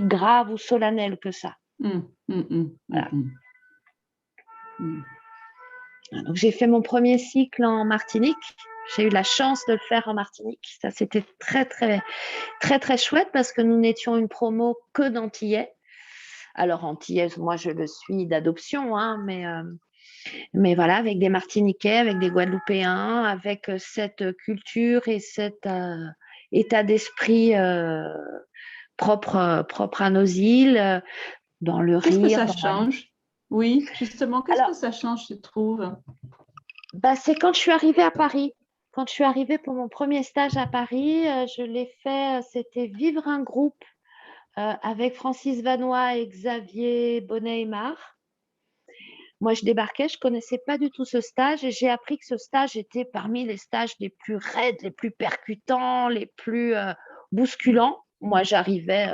grave ou solennel que ça. Voilà. Donc j'ai fait mon premier cycle en Martinique. J'ai eu la chance de le faire en Martinique. Ça, c'était très, très, très, très chouette, parce que nous n'étions une promo que d'Antillais. Alors, Antillaise, moi, je le suis d'adoption, hein, mais voilà, avec des Martiniquais, avec des Guadeloupéens, avec cette culture et cet état d'esprit propre à nos îles, dans le Qu'est-ce que rire. ça change? Oui, justement, qu'est-ce que ça change, tu trouves? C'est quand je suis arrivée à Paris. Quand je suis arrivée pour mon premier stage à Paris, je l'ai fait, c'était Vivre un groupe avec Francis Vanois et Xavier Bonnet-Aymar. Moi, je débarquais, je ne connaissais pas du tout ce stage, et j'ai appris que ce stage était parmi les stages les plus raides, les plus percutants, les plus bousculants. Moi, j'arrivais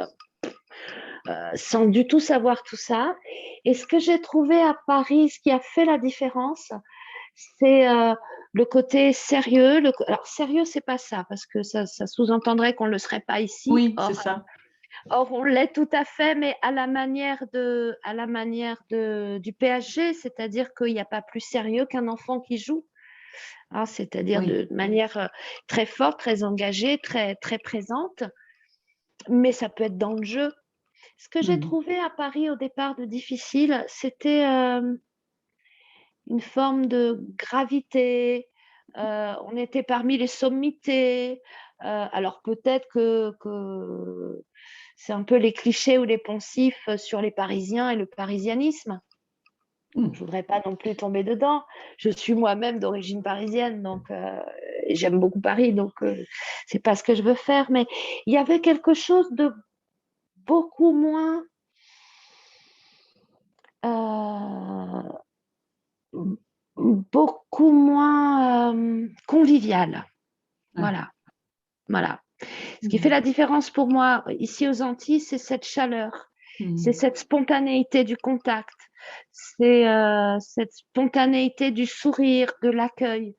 sans du tout savoir tout ça. Et ce que j'ai trouvé à Paris, ce qui a fait la différence, c'est le côté sérieux. Alors, sérieux, c'est pas ça, parce que ça sous-entendrait qu'on ne le serait pas ici. Oui, c'est ça. Or, on l'est tout à fait, mais à la manière du PSG, c'est-à-dire qu'il n'y a pas plus sérieux qu'un enfant qui joue. Hein, c'est-à-dire de manière très forte, très engagée, très, très présente, mais ça peut être dans le jeu. Ce que j'ai trouvé à Paris au départ de difficile, c'était une forme de gravité. On était parmi les sommités. Alors peut-être que c'est un peu les clichés ou les poncifs sur les Parisiens et le parisianisme. Je ne voudrais pas non plus tomber dedans. Je suis moi-même d'origine parisienne, donc et j'aime beaucoup Paris, donc c'est pas ce que je veux faire. Mais il y avait quelque chose de beaucoup moins convivial. Voilà. Ce qui fait la différence pour moi ici aux Antilles, c'est cette chaleur, c'est cette spontanéité du contact, c'est cette spontanéité du sourire, de l'accueil.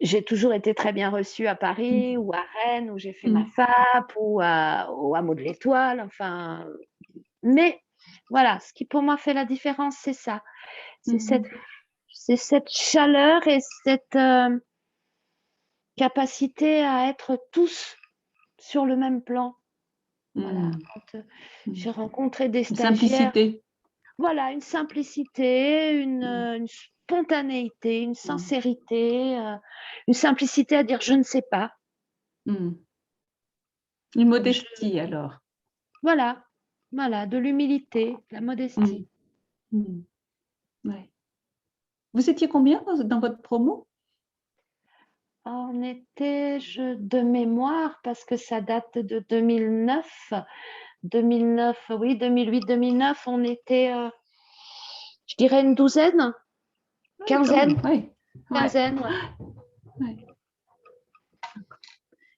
J'ai toujours été très bien reçue à Paris ou à Rennes, où j'ai fait ma FAP, ou au Hameau de l'Étoile, enfin. Mais Voilà, ce qui pour moi fait la différence, c'est ça. C'est Mhm. cette chaleur et cette capacité à être tous sur le même plan. Voilà, Mhm. quand Mhm. j'ai rencontré des Une stagiaires, simplicité. voilà, une simplicité, Mhm. une spontanéité, une Mhm. sincérité, une simplicité à dire je ne sais pas. Mhm. Une Je- modestie alors. voilà, voilà, de l'humilité, de la modestie. Mhm. Mhm. Ouais. Vous étiez combien dans votre promo? On était, de mémoire, parce que ça date de 2009. 2009, oui, 2008, 2009, on était, je dirais une douzaine, Oui, quand même. quinzaine, Ouais. Ouais. quinzaine, ouais. Ouais.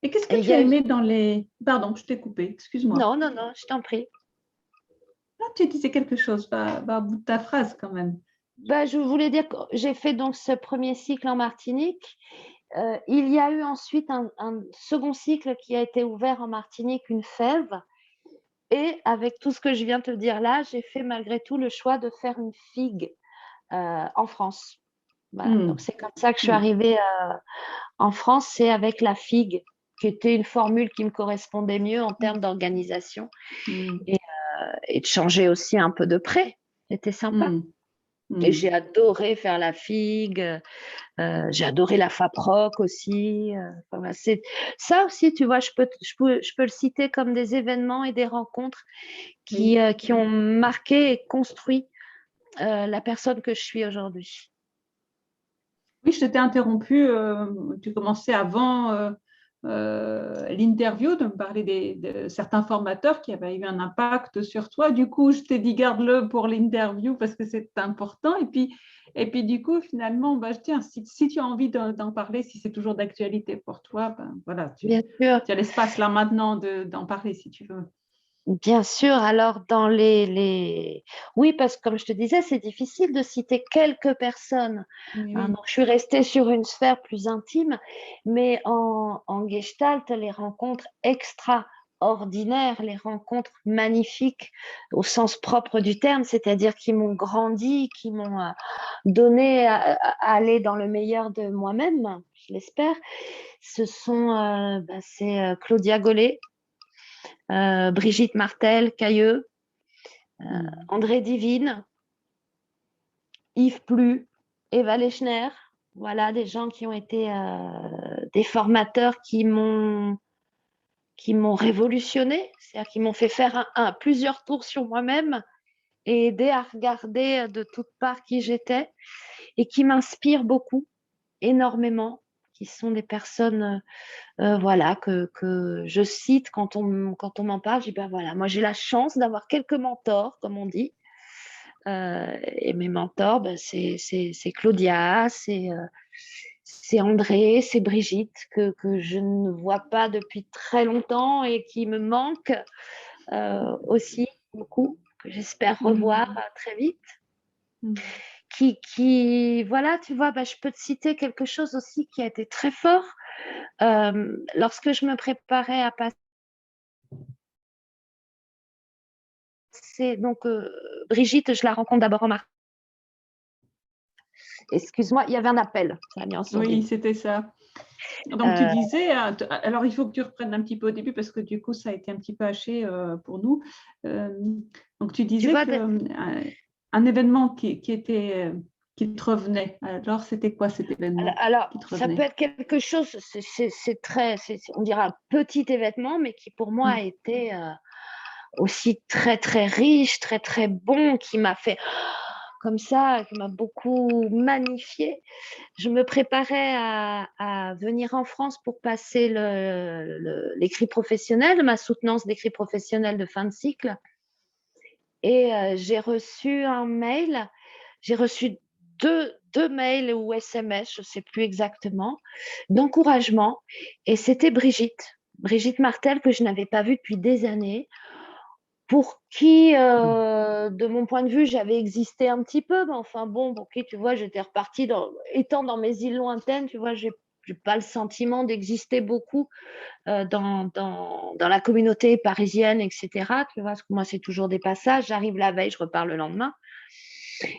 Et qu'est-ce Et que il tu y as a eu... aimé dans les... Pardon, je t'ai coupé, excuse-moi. Non, non, non, je t'en prie. Là, tu disais quelque chose, va au bout de ta phrase quand même. Bah, je voulais dire que j'ai fait donc ce premier cycle en Martinique. Il y a eu ensuite un second cycle qui a été ouvert en Martinique, une fève. Et avec tout ce que je viens de te dire là, j'ai fait malgré tout le choix de faire une figue en France. Voilà. Donc Hmm. c'est comme ça que je suis Hmm. arrivée en France, c'est avec la figue, qui était une formule qui me correspondait mieux en termes d'organisation Hmm. et de changer aussi un peu de près. C'était sympa. Hmm. Et Hmm. j'ai adoré faire la figue. J'ai adoré la FAPROC aussi. Voilà, ça aussi, tu vois, je peux le citer comme des événements et des rencontres Oui. qui ont marqué et construit la personne que je suis aujourd'hui. Oui, je t'ai interrompu. Tu commençais avant l'interview de me parler de certains formateurs qui avaient eu un impact sur toi. Du coup, je t'ai dit garde-le pour l'interview parce que c'est important. Et puis, du coup, finalement, bah, tiens, si tu as envie d'en parler, si c'est toujours d'actualité pour toi, ben, voilà, Bien sûr, tu as l'espace là maintenant d'en parler si tu veux. bien sûr. Alors, dans Oui, parce que comme je te disais, c'est difficile de citer quelques personnes. Oui, Hein. oui. Donc, je suis restée sur une sphère plus intime, mais en Gestalt, les rencontres extraordinaires, les rencontres magnifiques au sens propre du terme, c'est-à-dire qui m'ont grandi, qui m'ont donné à aller dans le meilleur de moi-même, je l'espère, c'est Claudia Gollet, Brigitte Martel, Cailleux, Hmm. André Divine, Yves Plu, Eva Lechner. Voilà, des gens qui ont été des formateurs qui m'ont révolutionné, c'est-à-dire qui m'ont fait faire plusieurs tours sur moi-même et aider à regarder de toutes parts qui j'étais et qui m'inspirent beaucoup, énormément, qui sont des personnes voilà, que je cite quand on m'en parle. Je dis, ben voilà, moi j'ai la chance d'avoir quelques mentors, comme on dit. Et mes mentors, ben, c'est Claudia, c'est André, c'est Brigitte, que je ne vois pas depuis très longtemps et qui me manque aussi beaucoup, que j'espère revoir Hmm. très vite. Hmm. Voilà, tu vois, ben, je peux te citer quelque chose aussi qui a été très fort. Lorsque je me préparais à passer donc Brigitte, je la rencontre d'abord en mars. Excuse-moi, il y avait un appel. Ça a mis en Oui, sourdine. c'était ça. Donc, tu Euh, disais, alors il faut que tu reprennes un petit peu au début parce que du coup, ça a été un petit peu haché pour nous. Euh, donc, tu Tu disais vois, que un événement qui te revenait. Alors, c'était quoi cet événement alors, qui te ça peut revenait? être quelque chose, on dirait un petit événement, mais qui pour moi a Mm. été aussi très, très riche, très, très bon, qui m'a fait comme ça, qui m'a beaucoup magnifié. Je me préparais à venir en France pour passer l'écrit professionnel, ma soutenance d'écrit professionnel de fin de cycle. Et j'ai reçu un mail, j'ai reçu deux mails ou SMS, je ne sais plus exactement, d'encouragement. Et c'était Brigitte Martel, que je n'avais pas vue depuis des années, pour qui, de mon point de vue, j'avais existé un petit peu. Mais enfin bon, pour qui, tu vois, j'étais repartie, étant dans mes îles lointaines, tu vois, n'ai pas le sentiment d'exister beaucoup dans la communauté parisienne, etc. Tu vois, parce que moi, c'est toujours des passages. J'arrive la veille, je repars le lendemain.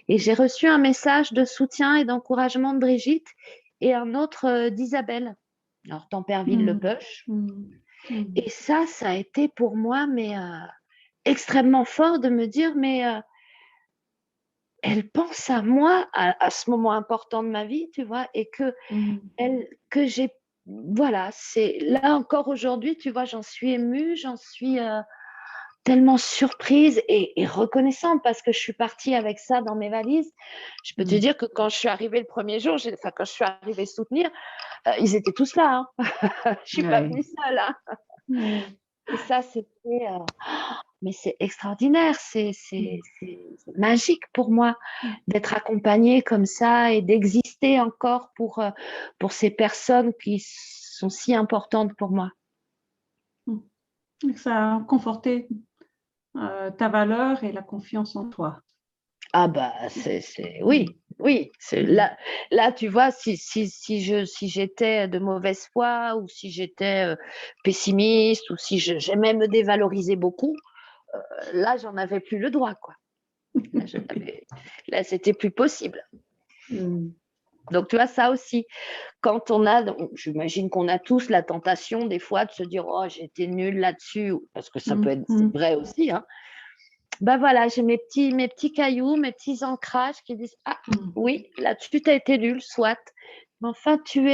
Et j'ai reçu un message de soutien et d'encouragement de Brigitte et un autre d'Isabelle, alors Temperville-le-Peuch. Et ça a été pour moi extrêmement fort de me dire, mais elle pense à moi à ce moment important de ma vie, tu vois, et que j'ai, voilà, c'est là encore aujourd'hui, tu vois, j'en suis émue, j'en suis tellement surprise et reconnaissante parce que je suis partie avec ça dans mes valises. Je peux te dire que quand je suis arrivée le premier jour, quand je suis arrivée soutenir, ils étaient tous là. Hein. Je suis pas venue seule. Hein. Et ça, c'était... mais c'est extraordinaire, c'est magique pour moi d'être accompagnée comme ça et d'exister encore pour ces personnes qui sont si importantes pour moi. Ça a conforté ta valeur et la confiance en toi. Ah bah, oui. Là, tu vois, si j'étais de mauvaise foi ou si j'étais pessimiste ou si j'aimais me dévaloriser beaucoup, là, j'en avais plus le droit, quoi. Là, c'était plus possible. Donc, tu vois, ça aussi, quand j'imagine qu'on a tous la tentation des fois de se dire, oh, j'étais nulle là-dessus, parce que ça peut être vrai aussi, hein. Ben voilà, j'ai mes petits cailloux, mes petits ancrages qui disent, ah oui, là-dessus, tu as été nulle, soit. Mais enfin, tu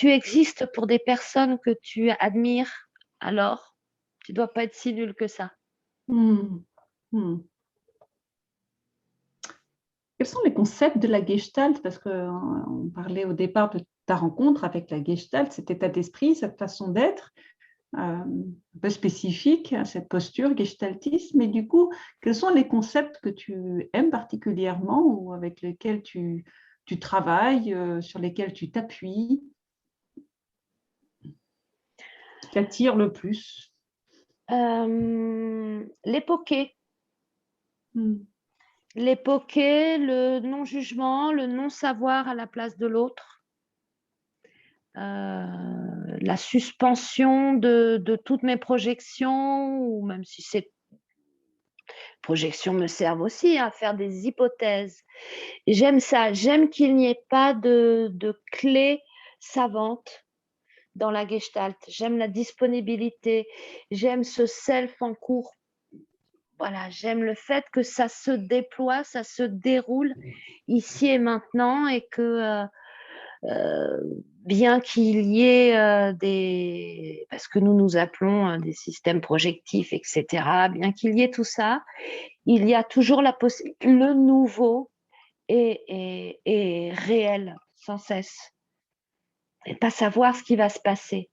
existes pour des personnes que tu admires, alors tu ne dois pas être si nulle que ça. Quels sont les concepts de la Gestalt? Parce qu'on parlait au départ de ta rencontre avec la Gestalt, cet état d'esprit, cette façon d'être, un peu spécifique à cette posture gestaltiste. Mais du coup, quels sont les concepts que tu aimes particulièrement ou avec lesquels tu travailles, sur lesquels tu t'appuies, qui t'attirent le plus? L'époquer. L'époquer, le non-jugement, le non-savoir à la place de l'autre. La suspension de toutes mes projections, ou même si ces projections me servent aussi à faire des hypothèses. J'aime ça, j'aime qu'il n'y ait pas de clé savante dans la gestalt. J'aime la disponibilité, j'aime ce self en cours. Voilà, j'aime le fait que ça se déploie, ça se déroule ici et maintenant et que bien qu'il y ait parce que nous appelons des systèmes projectifs, etc., bien qu'il y ait tout ça, il y a toujours le nouveau est réel sans cesse. Et pas savoir ce qui va se passer.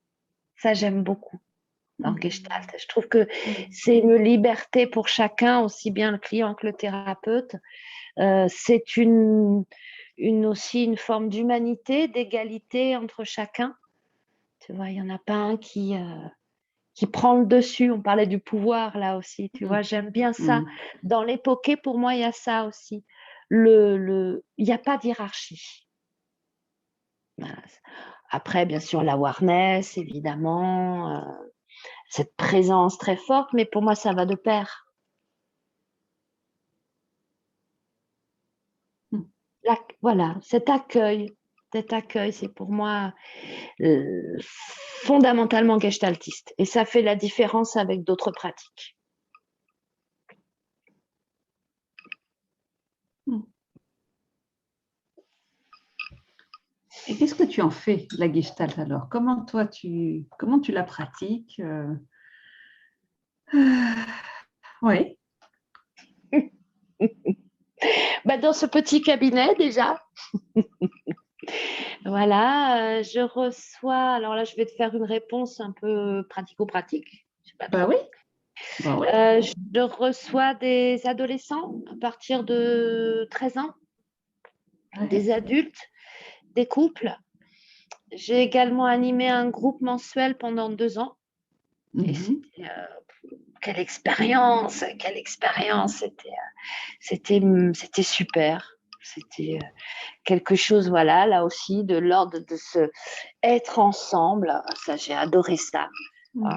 Ça, j'aime beaucoup dans Gestalt. Je trouve que c'est une liberté pour chacun, aussi bien le client que le thérapeute. C'est aussi une forme d'humanité, d'égalité entre chacun. Tu vois, il n'y en a pas un qui prend le dessus. On parlait du pouvoir là aussi. Tu vois, j'aime bien ça. Dans l'époque, pour moi, il y a ça aussi. Il n'y a pas d'hiérarchie. Voilà. Après, bien sûr, la awareness, évidemment, cette présence très forte, mais pour moi, ça va de pair. Voilà, cet accueil, c'est pour moi fondamentalement gestaltiste. Et ça fait la différence avec d'autres pratiques. Et qu'est-ce que tu en fais, la Gestalt, alors? Comment tu la pratiques? Oui. Dans ce petit cabinet, déjà. Voilà, je reçois... Alors là, je vais te faire une réponse un peu pratico-pratique. Oui. Je reçois des adolescents à partir de 13 ans, des adultes, des couples. J'ai également animé un groupe mensuel pendant 2 ans. Et c'était, quelle expérience, c'était super. C'était quelque chose, voilà, là aussi, de l'ordre de se être ensemble. Ça, j'ai adoré ça.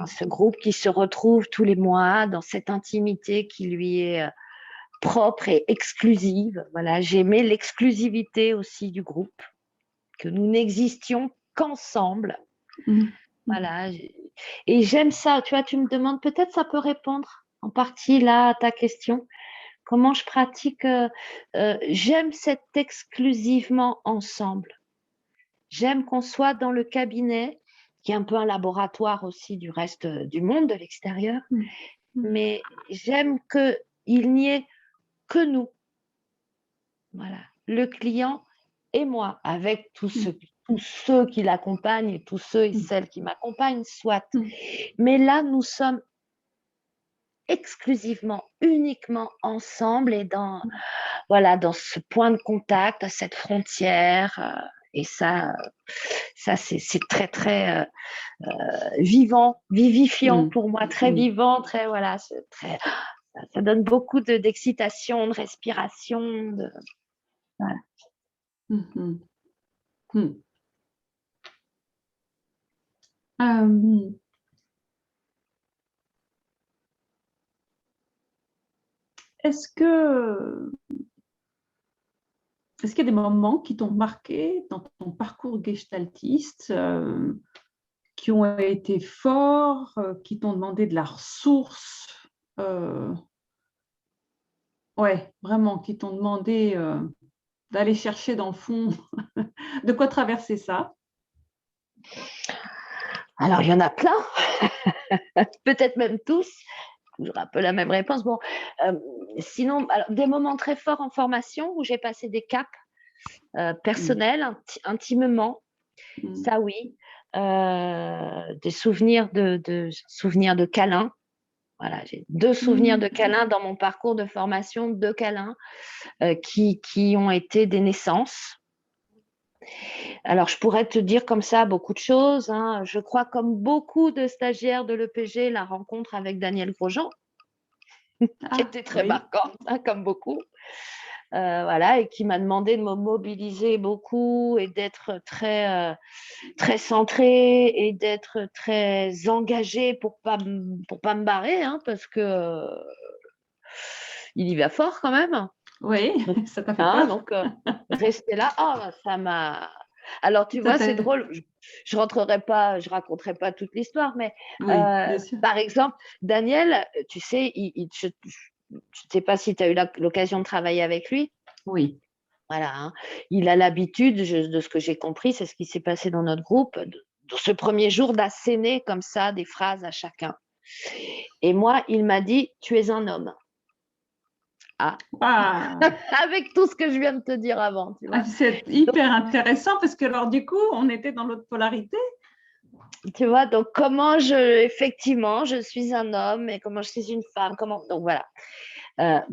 Ce groupe qui se retrouve tous les mois dans cette intimité qui lui est propre et exclusive. Voilà, j'aimais l'exclusivité aussi du groupe, que nous n'existions qu'ensemble. Voilà, et j'aime ça. Tu vois, tu me demandes, peut-être ça peut répondre en partie là à ta question. Comment je pratique j'aime cet exclusivement ensemble. J'aime qu'on soit dans le cabinet, qui est un peu un laboratoire aussi du reste du monde, de l'extérieur, mais j'aime qu'il n'y ait que nous. Voilà, le client et moi, avec tous ceux qui l'accompagnent, tous ceux et celles qui m'accompagnent, soit. Mais là, nous sommes exclusivement, uniquement ensemble et dans ce point de contact, à cette frontière. Et ça c'est très, très vivant, vivifiant pour moi, très vivant, très, voilà, ça donne beaucoup d'excitation, de respiration. Voilà. Est-ce qu'il y a des moments qui t'ont marqué dans ton parcours gestaltiste, qui ont été forts, qui t'ont demandé de la ressource, ouais, vraiment, qui t'ont demandé d'aller chercher dans le fond de quoi traverser ça? Alors, il y en a plein, peut-être même tous. J'aurai un peu la même réponse. Bon, sinon, alors, des moments très forts en formation où j'ai passé des caps personnels, intimement, ça oui. Des souvenirs de câlins. Voilà, j'ai 2 souvenirs de câlins dans mon parcours de formation, 2 câlins qui ont été des naissances. Alors, je pourrais te dire comme ça beaucoup de choses. Je crois, comme beaucoup de stagiaires de l'EPG, la rencontre avec Daniel Grosjean, qui était très marquante, comme beaucoup. Voilà, et qui m'a demandé de me mobiliser beaucoup et d'être très, très centrée et d'être très engagée pour pas me barrer, parce que il y va fort quand même. Oui, ça t'a fait peur? Donc rester là, ça m'a. Alors tu vois, c'est drôle. Je raconterai pas toute l'histoire, mais Oui, bien sûr. par exemple, Daniel, tu sais, je ne sais pas si tu as eu l'occasion de travailler avec lui. Oui. Voilà, il a l'habitude, de ce que j'ai compris, c'est ce qui s'est passé dans notre groupe, de ce premier jour, d'asséner comme ça des phrases à chacun. Et moi, il m'a dit « Tu es un homme ». Avec tout ce que je viens de te dire avant, tu vois. C'est hyper intéressant parce que alors du coup, on était dans l'autre polarité. Tu vois, donc effectivement, je suis un homme et comment je suis une femme, donc voilà.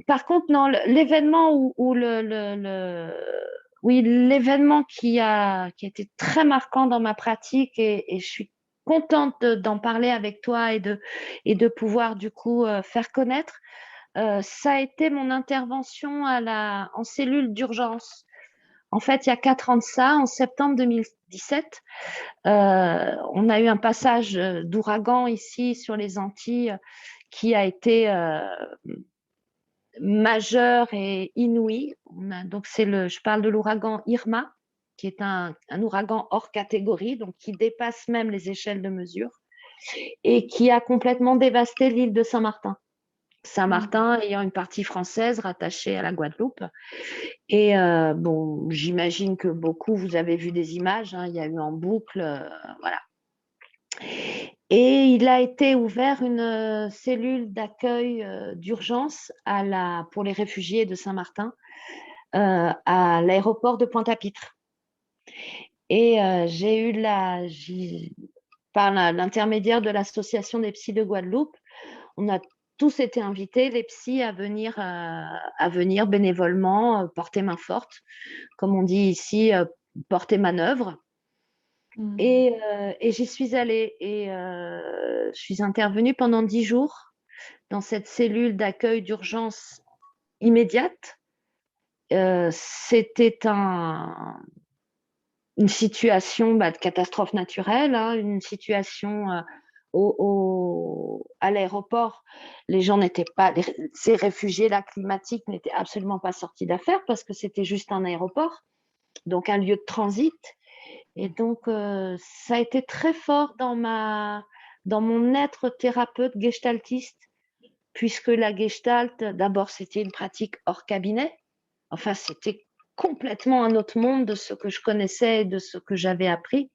Par contre, non, l'événement l'événement qui a été très marquant dans ma pratique et je suis contente d'en parler avec toi et de pouvoir du coup faire connaître, ça a été mon intervention en cellule d'urgence. En fait, il y a 4 ans de ça, en septembre 2017, on a eu un passage d'ouragan ici sur les Antilles qui a été majeur et inouï. Donc je parle de l'ouragan Irma, qui est un ouragan hors catégorie, donc qui dépasse même les échelles de mesure et qui a complètement dévasté l'île de Saint-Martin. Saint-Martin ayant une partie française rattachée à la Guadeloupe. Et bon, j'imagine que beaucoup, vous avez vu des images, il y a eu en boucle, voilà. Et il a été ouvert une cellule d'accueil d'urgence pour les réfugiés de Saint-Martin à l'aéroport de Pointe-à-Pitre. Et j'ai eu par l'intermédiaire de l'association des psys de Guadeloupe, on a tous été invités, les psys, à venir bénévolement porter main forte, comme on dit ici, porter manœuvre. Et j'y suis allée et je suis intervenue pendant 10 jours dans cette cellule d'accueil d'urgence immédiate c'était une situation de catastrophe naturelle, hein, une situation à l'aéroport. Les gens n'étaient pas, ces réfugiés-là climatiques n'étaient absolument pas sortis d'affaire parce que c'était juste un aéroport, donc un lieu de transit. Et donc, ça a été très fort dans mon être thérapeute gestaltiste, puisque la gestalt, d'abord, c'était une pratique hors cabinet. Enfin, c'était complètement un autre monde de ce que je connaissais et de ce que j'avais appris.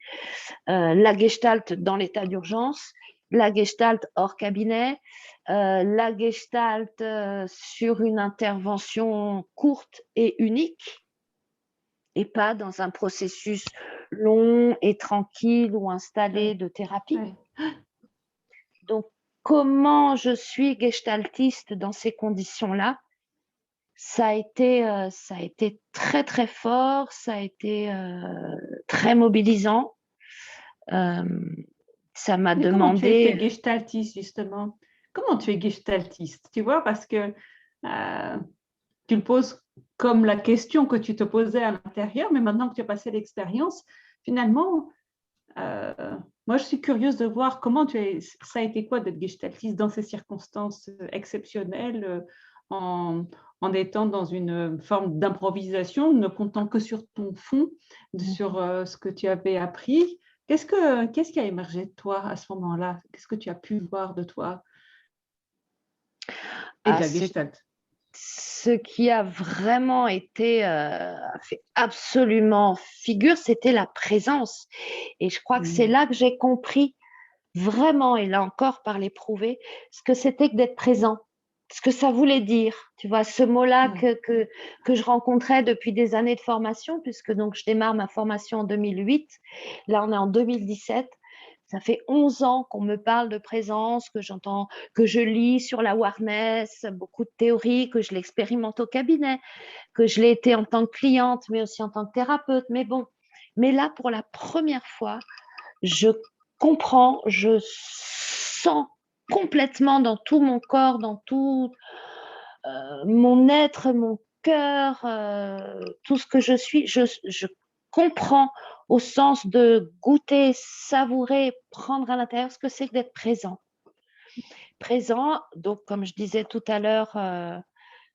La gestalt dans l'état d'urgence, la gestalt hors cabinet, la gestalt sur une intervention courte et unique, et pas dans un processus long et tranquille ou installé de thérapie. Ouais. Donc, comment je suis gestaltiste dans ces conditions-là? Ça a été très, très fort, ça a été très mobilisant. Ça m'a Mais comment tu es demandé… gestaltiste, justement? Comment tu es gestaltiste? Tu vois, parce que tu le poses comme la question que tu te posais à l'intérieur, mais maintenant que tu as passé l'expérience, finalement, moi, je suis curieuse de voir comment ça a été quoi d'être gestaltiste dans ces circonstances exceptionnelles, en étant dans une forme d'improvisation, ne comptant que sur ton fond, sur ce que tu avais appris. Qu'est-ce qui a émergé de toi à ce moment-là? Qu'est-ce que tu as pu voir de toi et de la gestalt? Ce qui a vraiment été fait absolument figure, c'était la présence. Et je crois que c'est là que j'ai compris vraiment, et là encore par l'éprouvé, ce que c'était que d'être présent, ce que ça voulait dire. Tu vois, ce mot-là que je rencontrais depuis des années de formation, puisque donc je démarre ma formation en 2008. Là, on est en 2017. Ça fait 11 ans qu'on me parle de présence, que j'entends, que je lis sur la awareness, beaucoup de théories, que je l'expérimente au cabinet, que je l'ai été en tant que cliente, mais aussi en tant que thérapeute. Mais bon, mais là, pour la première fois, je comprends, je sens complètement dans tout mon corps, dans tout mon être, mon cœur, tout ce que je suis, je comprends au sens de goûter, savourer, prendre à l'intérieur ce que c'est que d'être présent. Présent, donc comme je disais tout à l'heure,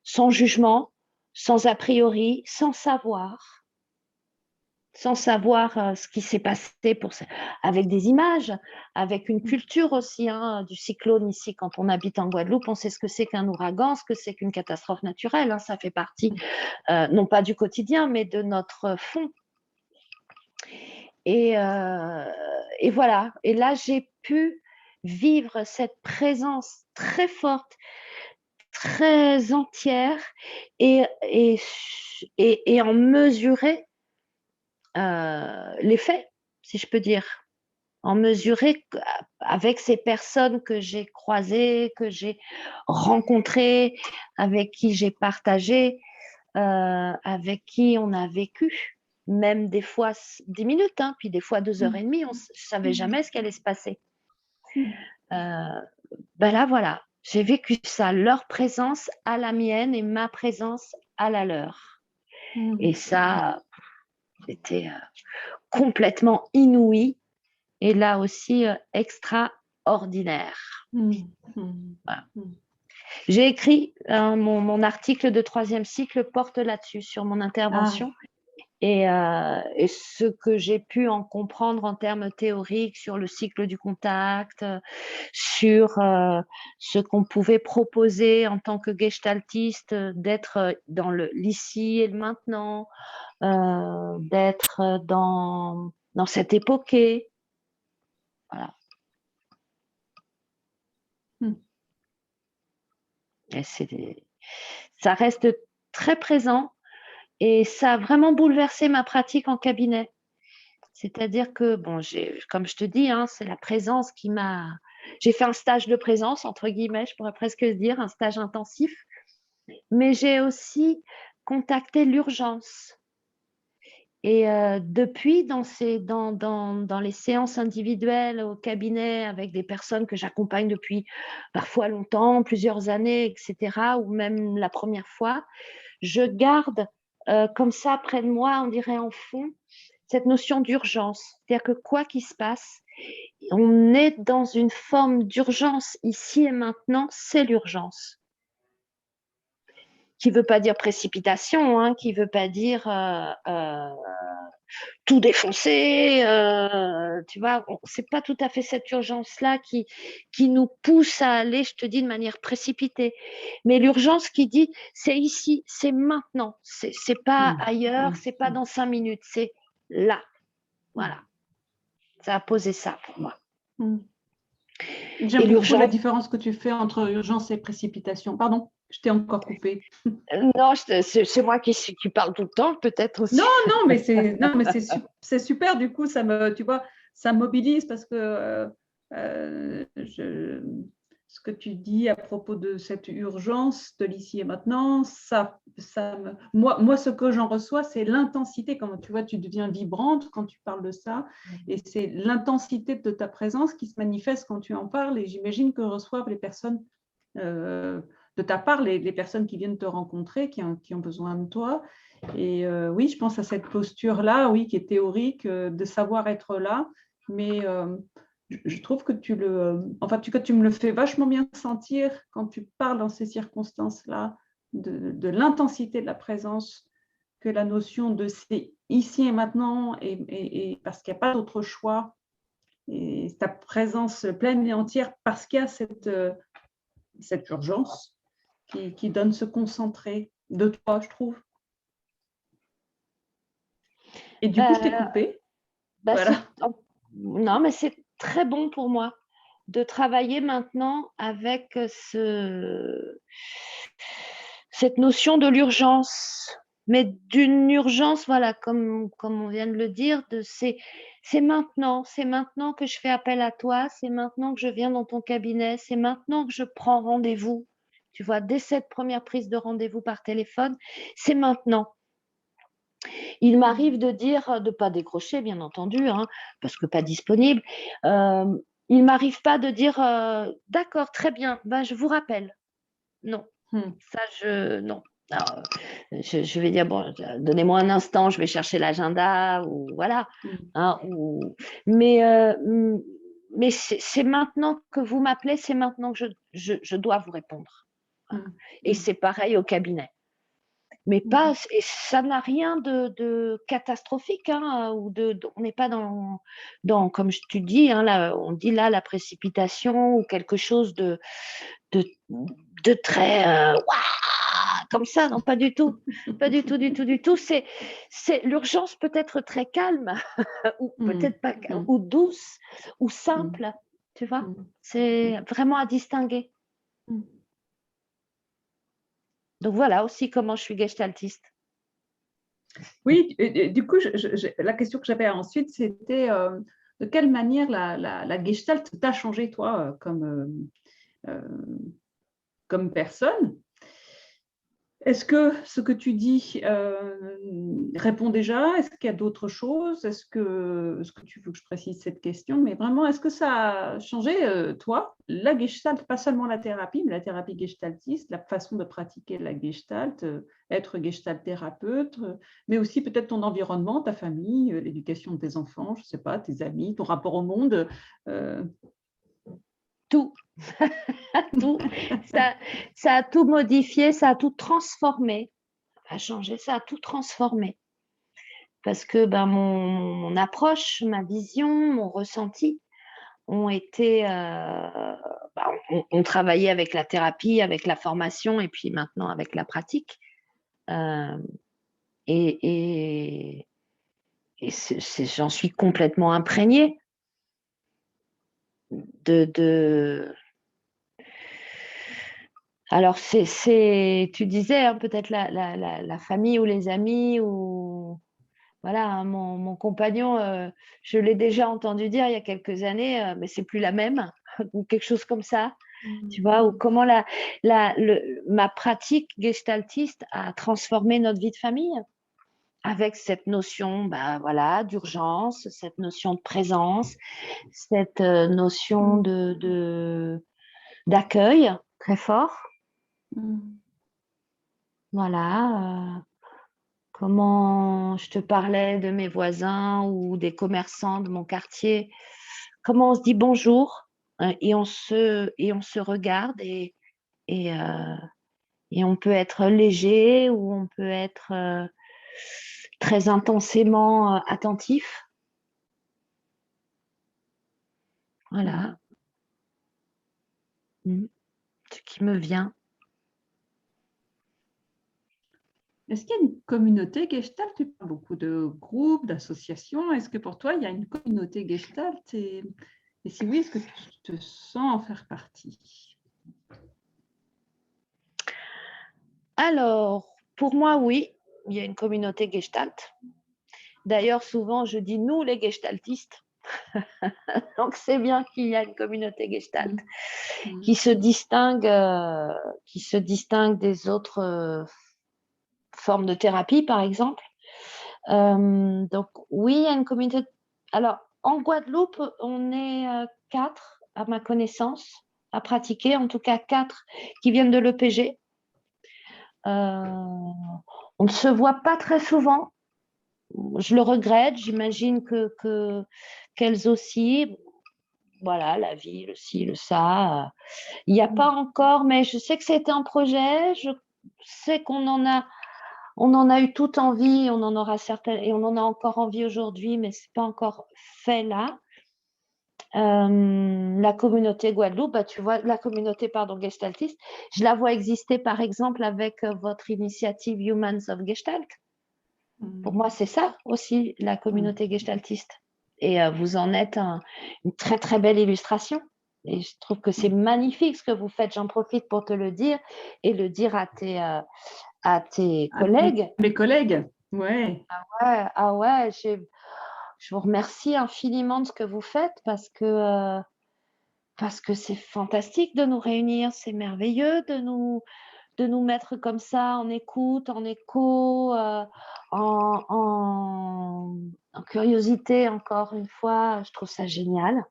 sans jugement, sans a priori, sans savoir ce qui s'est passé avec des images, avec une culture aussi du cyclone ici. Quand on habite en Guadeloupe, on sait ce que c'est qu'un ouragan, ce que c'est qu'une catastrophe naturelle. Ça fait partie, non pas du quotidien, mais de notre fond. Et voilà. Et là, j'ai pu vivre cette présence très forte, très entière, et en mesurer l'effet, si je peux dire, en mesurer avec ces personnes que j'ai croisées, que j'ai rencontrées, avec qui j'ai partagé, avec qui on a vécu, même des fois 10 minutes, puis des fois 2 heures et demie, on ne savait jamais ce qui allait se passer. Là, voilà, j'ai vécu ça, leur présence à la mienne et ma présence à la leur. Et ça, c'était complètement inouï et là aussi extraordinaire. Voilà. J'ai écrit mon article de 3e cycle porte là-dessus, sur mon intervention. Et ce que j'ai pu en comprendre en termes théoriques sur le cycle du contact, sur ce qu'on pouvait proposer en tant que gestaltiste, d'être dans l'ici et le maintenant, d'être dans cette époquée. Voilà. Et ça reste très présent et ça a vraiment bouleversé ma pratique en cabinet. C'est-à-dire que, comme je te dis, c'est la présence qui m'a… J'ai fait un stage de présence, entre guillemets, je pourrais presque dire, un stage intensif, mais j'ai aussi contacté l'urgence. Et depuis, dans les séances individuelles au cabinet avec des personnes que j'accompagne depuis parfois longtemps, plusieurs années, etc., ou même la première fois, je garde comme ça près de moi, on dirait en fond, cette notion d'urgence. C'est-à-dire que quoi qu'il se passe, on est dans une forme d'urgence ici et maintenant, c'est l'urgence. Qui ne veut pas dire précipitation, hein, qui ne veut pas dire tout défoncer, tu vois, c'est pas tout à fait cette urgence-là qui nous pousse à aller, je te dis, de manière précipitée. Mais l'urgence qui dit, c'est ici, c'est maintenant, c'est pas ailleurs, c'est pas dans 5 minutes, c'est là. Voilà. Ça a posé ça pour moi. J'aime beaucoup la différence que tu fais entre urgence et précipitation. Pardon, je t'ai encore coupé. Non, c'est moi qui parle tout le temps, peut-être aussi. Non, mais c'est super. Du coup, ça me, tu vois, ça mobilise parce que ce que tu dis à propos de cette urgence de l'ici et maintenant, moi, ce que j'en reçois, c'est l'intensité. Comme tu vois, tu deviens vibrante quand tu parles de ça, et c'est l'intensité de ta présence qui se manifeste quand tu en parles. Et j'imagine que reçoivent les personnes de ta part, les personnes qui viennent te rencontrer, qui ont besoin de toi. Et oui, je pense à cette posture-là, oui, qui est théorique, de savoir être là, mais je trouve que que tu me le fais vachement bien sentir quand tu parles dans ces circonstances-là, de l'intensité de la présence, que la notion de c'est ici et maintenant, et parce qu'il n'y a pas d'autre choix, et ta présence pleine et entière, parce qu'il y a cette urgence qui donne se concentrer de toi, je trouve. Et du coup, je t'ai coupé. Voilà. Non, mais c'est très bon pour moi de travailler maintenant avec cette notion de l'urgence, mais d'une urgence, voilà, comme on vient de le dire, c'est maintenant que je fais appel à toi, c'est maintenant que je viens dans ton cabinet, c'est maintenant que je prends rendez-vous. Tu vois, dès cette première prise de rendez-vous par téléphone, c'est maintenant. Il m'arrive de dire, de ne pas décrocher, bien entendu, hein, parce que pas disponible. Il ne m'arrive pas de dire, d'accord, très bien, ben, je vous rappelle. Non, ça, non. Alors, je vais dire, bon, donnez-moi un instant, je vais chercher l'agenda, ou voilà. Hein, mais c'est maintenant que vous m'appelez, c'est maintenant que je dois vous répondre. Et c'est pareil au cabinet. Mais pas, et ça n'a rien de catastrophique, hein, on n'est pas dans, comme tu dis, hein, là, on dit là la précipitation ou quelque chose de très comme ça, non, pas du tout, pas du tout, du tout, du tout. C'est l'urgence peut être très calme ou peut-être pas, ou douce ou simple, tu vois. C'est vraiment à distinguer. Donc voilà aussi comment je suis gestaltiste. Oui, et du coup, la question que j'avais ensuite, c'était de quelle manière la Gestalt t'a changé, toi, comme personne. Est-ce que ce que tu dis répond déjà? Est-ce qu'il y a d'autres choses? Est-ce que tu veux que je précise cette question? Mais vraiment, est-ce que ça a changé, toi, la Gestalt, pas seulement la thérapie, mais la thérapie gestaltiste, la façon de pratiquer la Gestalt, être Gestalt thérapeute, mais aussi peut-être ton environnement, ta famille, l'éducation de tes enfants, je ne sais pas, tes amis, ton rapport au monde? Tout. Tout. Ça a tout modifié, ça a tout transformé. Ça a changé, ça a tout transformé. Parce que ben, mon approche, ma vision, mon ressenti ont été... on travaillait avec la thérapie, avec la formation et puis maintenant avec la pratique. Et j'en suis complètement imprégnée Alors, tu disais hein, peut-être la famille ou les amis ou voilà, hein, mon compagnon, je l'ai déjà entendu dire il y a quelques années, mais c'est plus la même ou quelque chose comme ça, tu vois, ou comment ma pratique gestaltiste a transformé notre vie de famille avec cette notion, bah voilà, d'urgence, cette notion de présence, cette notion d'accueil très fort. Voilà, comment je te parlais de mes voisins ou des commerçants de mon quartier, comment on se dit bonjour et on se regarde et, euh, et on peut être léger ou on peut être très intensément attentif. Voilà. Ce qui me vient. Est-ce qu'il y a une communauté Gestalt? Tu parles beaucoup de groupes, d'associations. Est-ce que pour toi, il y a une communauté Gestalt? Et si oui, est-ce que tu te sens en faire partie? Alors, pour moi, oui, il y a une communauté Gestalt. D'ailleurs, souvent, je dis nous, les gestaltistes. Donc, c'est bien qu'il y a une communauté Gestalt qui se distingue des autres formes de thérapie, par exemple. Donc, oui, il y a une communauté. Alors, en Guadeloupe, on est 4, à ma connaissance, à pratiquer, en tout cas 4 qui viennent de l'EPG. On ne se voit pas très souvent. Je le regrette, j'imagine qu'elles aussi, voilà, la vie, le ci, le ça. Il n'y a pas encore, mais je sais que c'était un projet, je sais qu'on en a eu toute envie, on en aura certaines, et on en a encore envie aujourd'hui, mais ce n'est pas encore fait là. La communauté Guadeloupe, bah, tu vois, la communauté, gestaltiste, je la vois exister par exemple avec votre initiative Humans of Gestalt. Pour moi, c'est ça aussi, la communauté gestaltiste. Et vous en êtes une très, très belle illustration. Et je trouve que c'est magnifique ce que vous faites. J'en profite pour te le dire et le dire à tes collègues. Mes collègues, ouais. Ah ouais, je vous remercie infiniment de ce que vous faites parce que c'est fantastique de nous réunir, c'est merveilleux de nous mettre comme ça en écoute, en écho, en curiosité, encore une fois. Je trouve ça génial.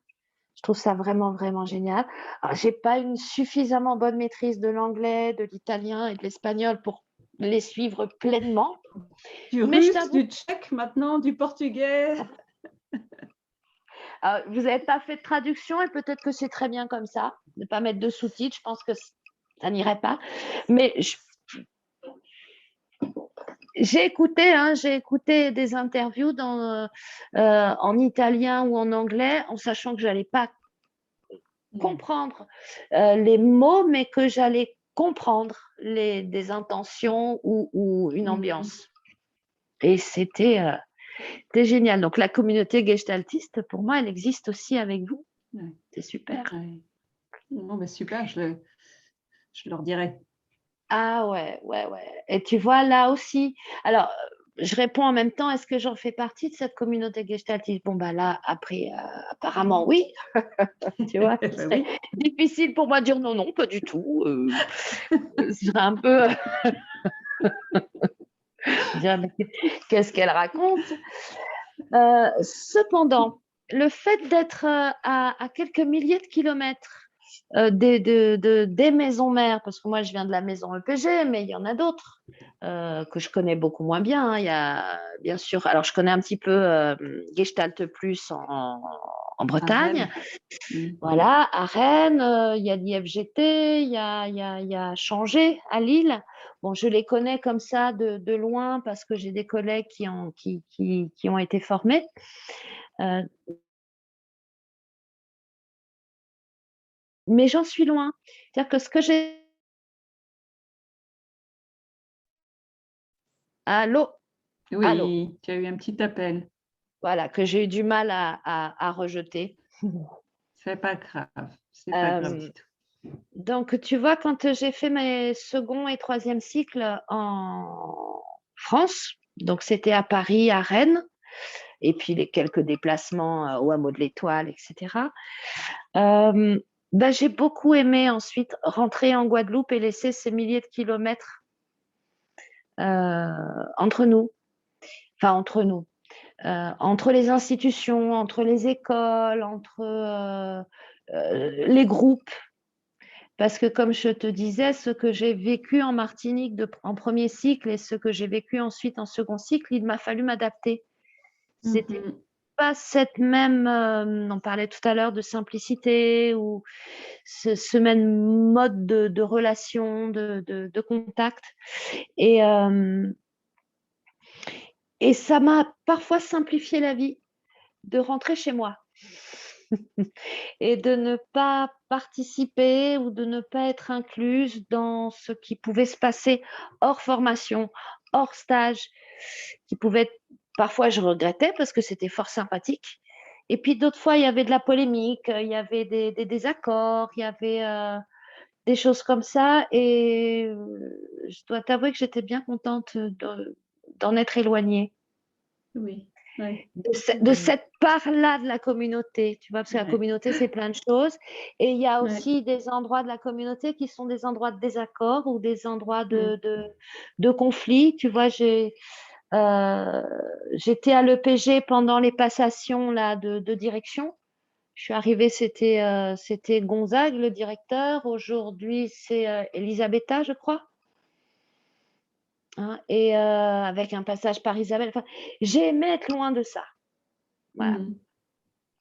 Je trouve ça vraiment, vraiment génial. Je n'ai pas une suffisamment bonne maîtrise de l'anglais, de l'italien et de l'espagnol pour les suivre pleinement. Du russe, du tchèque maintenant, du portugais. Vous n'avez pas fait de traduction et peut-être que c'est très bien comme ça, ne pas mettre de sous-titres. Je pense que ça n'irait pas. Mais j'ai écouté des interviews en italien ou en anglais en sachant que je n'allais pas comprendre les mots, mais que j'allais comprendre des intentions ou une ambiance. Et c'était génial. Donc, la communauté gestaltiste, pour moi, elle existe aussi avec vous. C'est super. Bon, ben super, je leur dirai. Ah ouais. Et tu vois, là aussi, alors, je réponds en même temps, est-ce que j'en fais partie de cette communauté gestaltiste? Bon, bah là, après, apparemment, oui. Tu vois, c'est difficile pour moi de dire non, pas du tout. Ce serait un peu... Qu'est-ce qu'elle raconte? Cependant, le fait d'être à quelques milliers de kilomètres des maisons mères, parce que moi je viens de la maison EPG, mais il y en a d'autres que je connais beaucoup moins bien. Il y a bien sûr, alors je connais un petit peu Gestalt Plus en Bretagne, voilà, à Rennes, il y a l'IFGT, il y a Changé à Lille. Bon, je les connais comme ça de loin parce que j'ai des collègues qui ont été formés. Mais j'en suis loin. C'est-à-dire que ce que j'ai... Allô? Oui, Allô? tu as eu un petit appel. Voilà, que j'ai eu du mal à rejeter. C'est pas grave. C'est pas grave du tout. Donc, tu vois, quand j'ai fait mes second et troisième cycles en France, donc c'était à Paris, à Rennes, et puis les quelques déplacements au hameau de l'Étoile, etc. J'ai beaucoup aimé ensuite rentrer en Guadeloupe et laisser ces milliers de kilomètres entre nous, entre les institutions, entre les écoles, entre les groupes. Parce que comme je te disais, ce que j'ai vécu en Martinique en premier cycle et ce que j'ai vécu ensuite en second cycle, il m'a fallu m'adapter. C'était pas cette même, on parlait tout à l'heure de simplicité ou ce même mode de relation, de contact. Et ça m'a parfois simplifié la vie de rentrer chez moi et de ne pas participer ou de ne pas être incluse dans ce qui pouvait se passer hors formation, hors stage, qui pouvait être, parfois je regrettais parce que c'était fort sympathique. Et puis d'autres fois, il y avait de la polémique, il y avait des désaccords, il y avait des choses comme ça. Et je dois t'avouer que j'étais bien contente d'en être éloignée. Oui, oui. De cette part-là de la communauté, tu vois, parce que la Ouais. communauté, c'est plein de choses. Et il y a Ouais. aussi des endroits de la communauté qui sont des endroits de désaccord ou des endroits de conflit. Tu vois, j'étais à l'EPG pendant les passations là, de direction. Je suis arrivée, c'était Gonzague, le directeur. Aujourd'hui, c'est Elisabetta, je crois. Hein, et avec un passage par Isabelle. Enfin, j'ai aimé être loin de ça. Voilà.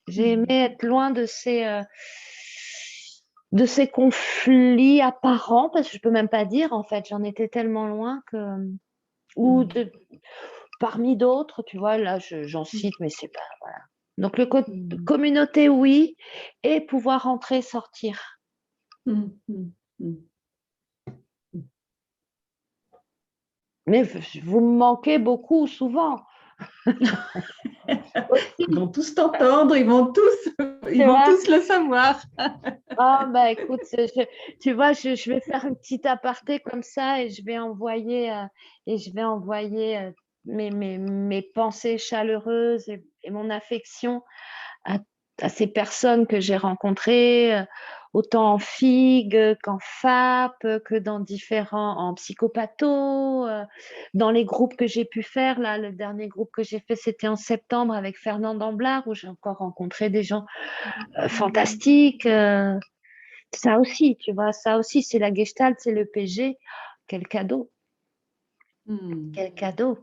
J'ai aimé être loin de ces conflits apparents, parce que je peux même pas dire, en fait, j'en étais tellement loin que, ou parmi d'autres, tu vois, là, j'en cite, mais c'est pas, voilà. Donc, communauté, oui, et pouvoir rentrer, sortir. Mais vous me manquez beaucoup, souvent. Ils vont tous t'entendre, ils vont tous le savoir. Ah, bah écoute, tu vois, je vais faire une petite aparté comme ça et je vais envoyer, mes pensées chaleureuses et mon affection à ces personnes que j'ai rencontrées, autant en FIG qu'en FAP, que en psychopatho, dans les groupes que j'ai pu faire. Là, le dernier groupe que j'ai fait, c'était en septembre avec Fernand Damblard, où j'ai encore rencontré des gens fantastiques. Ça aussi, tu vois, ça aussi, c'est la Gestalt, c'est le PG. Quel cadeau. Quel cadeau.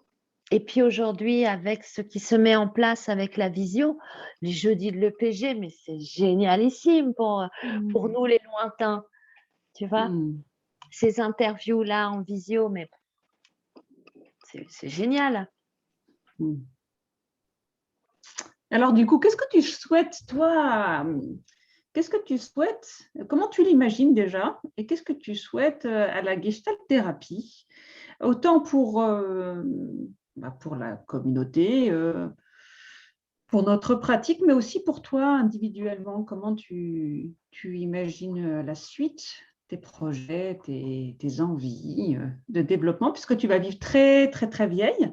Et puis aujourd'hui, avec ce qui se met en place avec la visio, les jeudis de l'EPG, mais c'est génialissime pour nous les lointains, tu vois. Ces interviews-là en visio, mais c'est génial. Alors du coup, qu'est-ce que tu souhaites, toi? Qu'est-ce que tu souhaites? Comment tu l'imagines déjà? Et qu'est-ce que tu souhaites à la Gestalt thérapie? Autant pour la communauté, pour notre pratique, mais aussi pour toi individuellement. Comment tu imagines la suite, tes projets, tes envies de développement, puisque tu vas vivre très, très, très vieille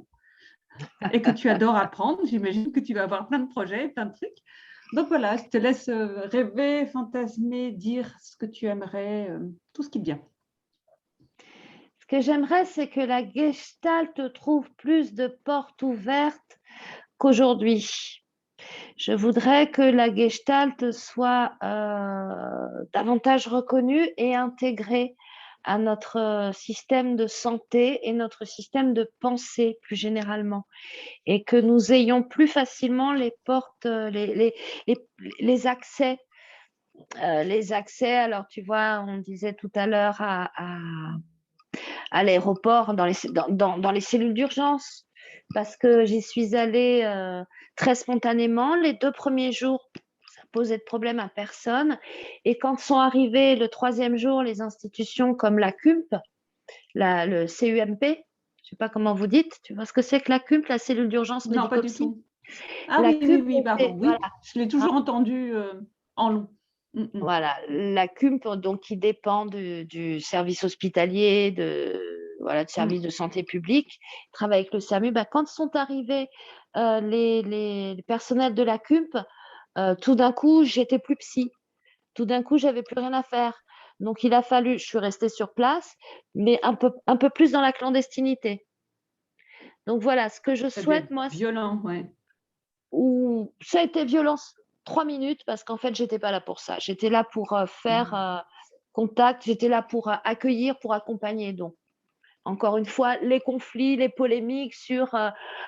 et que tu adores apprendre. J'imagine que tu vas avoir plein de projets, plein de trucs. Donc voilà, je te laisse rêver, fantasmer, dire ce que tu aimerais, tout ce qui est bien. Ce que j'aimerais, c'est que la Gestalt trouve plus de portes ouvertes qu'aujourd'hui. Je voudrais que la Gestalt soit davantage reconnue et intégrée à notre système de santé et notre système de pensée plus généralement, et que nous ayons plus facilement les portes, les accès. Alors tu vois, on disait tout à l'heure à l'aéroport, dans les cellules d'urgence, parce que j'y suis allée très spontanément. Les 2 premiers jours, ça posait de problème à personne. Et quand sont arrivés le 3e jour, les institutions comme la CUMP, le CUMP, je ne sais pas comment vous dites, tu vois ce que c'est que la CUMP, la cellule d'urgence Non, pas du médicopsie? tout. Ah La oui, oui, CUMP, oui, pardon. Oui, voilà. je l'ai toujours entendu en long. Voilà, la CUMP, donc, qui dépend du service hospitalier, du service de santé publique, travaille avec le SAMU. Quand sont arrivés les personnels de la CUMP, tout d'un coup, j'étais plus psy. Tout d'un coup, j'avais plus rien à faire. Donc, il a fallu, je suis restée sur place, mais un peu plus dans la clandestinité. Donc, voilà, ce que je souhaite, moi, violent, ouais. ça a été violence 3 minutes, parce qu'en fait, j'étais pas là pour ça. J'étais là pour faire contact, j'étais là pour accueillir, pour accompagner. Donc, encore une fois, les conflits, les polémiques sur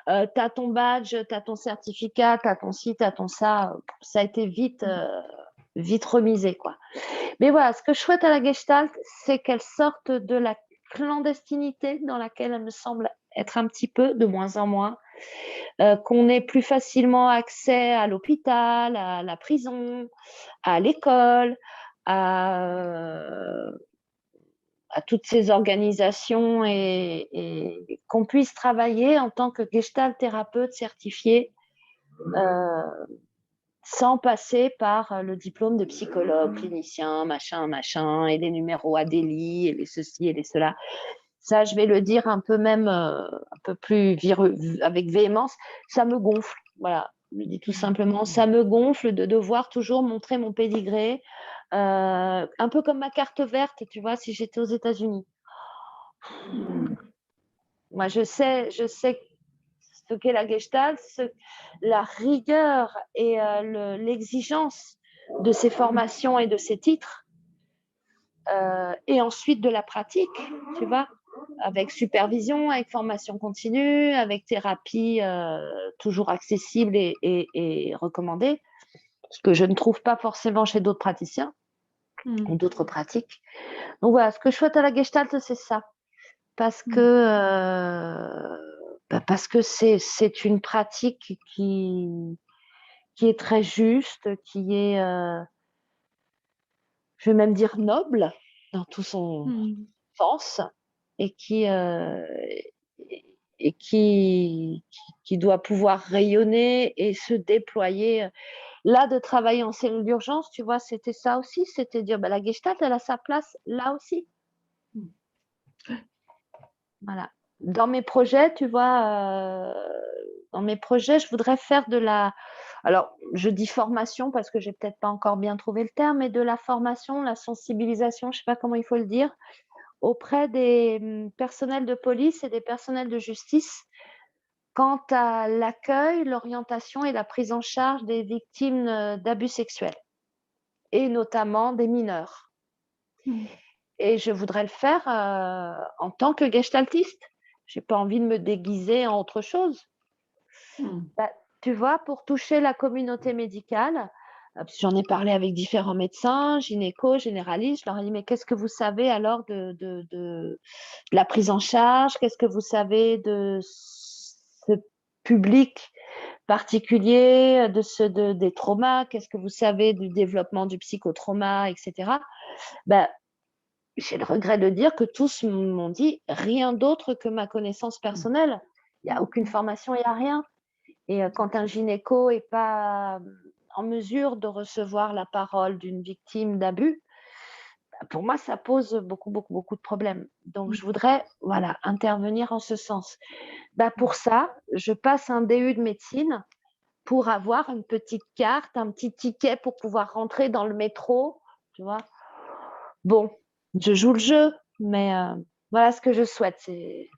t'as ton badge, t'as ton certificat, t'as ton ci, t'as ton ça a été vite remisé, quoi. Mais voilà, ce que je souhaite à la Gestalt, c'est qu'elle sorte de la clandestinité dans laquelle elle me semble être un petit peu, de moins en moins, qu'on ait plus facilement accès à l'hôpital, à la prison, à l'école, à toutes ces organisations et qu'on puisse travailler en tant que Gestalt thérapeute certifié sans passer par le diplôme de psychologue, clinicien, machin, et les numéros ADELI, et les ceci et les cela. Ça, je vais le dire un peu même, un peu plus avec véhémence, ça me gonfle. Voilà, je le dis tout simplement, ça me gonfle de devoir toujours montrer mon pédigré, un peu comme ma carte verte, tu vois, si j'étais aux États-Unis. Moi, je sais ce qu'est la Gestalt, la rigueur et l'exigence de ces formations et de ces titres, et ensuite de la pratique, tu vois, avec supervision, avec formation continue, avec thérapie toujours accessible et recommandée, ce que je ne trouve pas forcément chez d'autres praticiens ou d'autres pratiques. Donc voilà, ce que je souhaite à la Gestalt, c'est ça. Parce que c'est une pratique qui est très juste, qui est, je vais même dire noble dans tout son sens, et qui doit pouvoir rayonner et se déployer. Là, de travailler en cellule d'urgence, tu vois, c'était ça aussi, c'était dire, la Gestalt, elle a sa place là aussi. Voilà. Dans mes projets, tu vois, je voudrais faire de la… Alors, je dis formation parce que j'ai peut-être pas encore bien trouvé le terme, mais de la formation, la sensibilisation, je sais pas comment il faut le dire, auprès des personnels de police et des personnels de justice quant à l'accueil, l'orientation et la prise en charge des victimes d'abus sexuels, et notamment des mineurs. Et je voudrais le faire en tant que gestaltiste. Je n'ai pas envie de me déguiser en autre chose. Tu vois, pour toucher la communauté médicale, j'en ai parlé avec différents médecins, gynéco, généralistes, je leur ai dit, mais qu'est-ce que vous savez alors de la prise en charge? Qu'est-ce que vous savez de ce public particulier, des traumas? Qu'est-ce que vous savez du développement du psychotrauma, etc. J'ai le regret de dire que tous m'ont dit rien d'autre que ma connaissance personnelle. Il n'y a aucune formation, il n'y a rien. Et quand un gynéco n'est pas en mesure de recevoir la parole d'une victime d'abus, pour moi, ça pose beaucoup de problèmes. Donc, je voudrais intervenir en ce sens. Pour ça, je passe un DU de médecine pour avoir une petite carte, un petit ticket pour pouvoir rentrer dans le métro, tu vois. Bon, je joue le jeu, mais voilà ce que je souhaite, c'est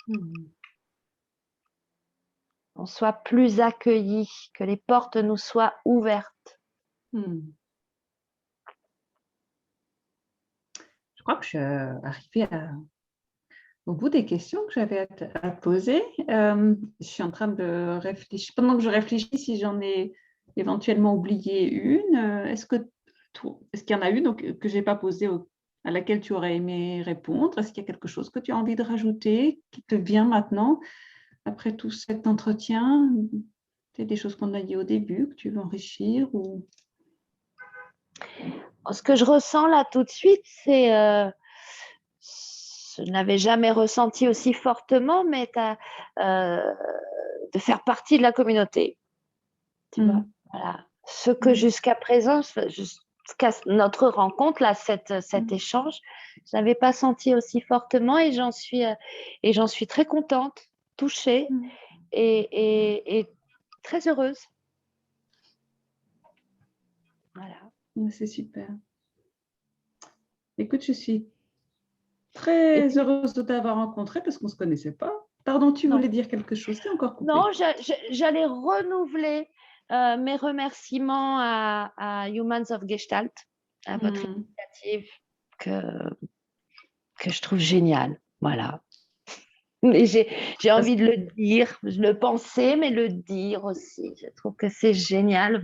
qu'on soit plus accueillis, que les portes nous soient ouvertes. Je crois que je suis arrivée au bout des questions que j'avais à te poser. Je suis en train de réfléchir. Pendant que je réfléchis, si j'en ai éventuellement oublié une, est-ce qu'il y en a une que je n'ai pas posée, à laquelle tu aurais aimé répondre? Est-ce qu'il y a quelque chose que tu as envie de rajouter, qui te vient maintenant, après tout cet entretien? C'est des choses qu'on a dit au début, que tu veux enrichir ou… Ce que je ressens là tout de suite, c'est… je n'avais jamais ressenti aussi fortement, mais de faire partie de la communauté. Tu vois, voilà. Ce que jusqu'à présent, jusqu'à notre rencontre, là, cet échange, je n'avais pas senti aussi fortement, et j'en suis très contente, touchée et très heureuse. Voilà. C'est super. Écoute, je suis très heureuse de t'avoir rencontré parce qu'on ne se connaissait pas. Pardon, tu voulais dire quelque chose? C'est encore coupé. Non, j'allais renouveler mes remerciements à Humans of Gestalt, à votre initiative que je trouve génial. Voilà. Mais j'ai envie de le dire, je le pensais, mais le dire aussi. Je trouve que c'est génial,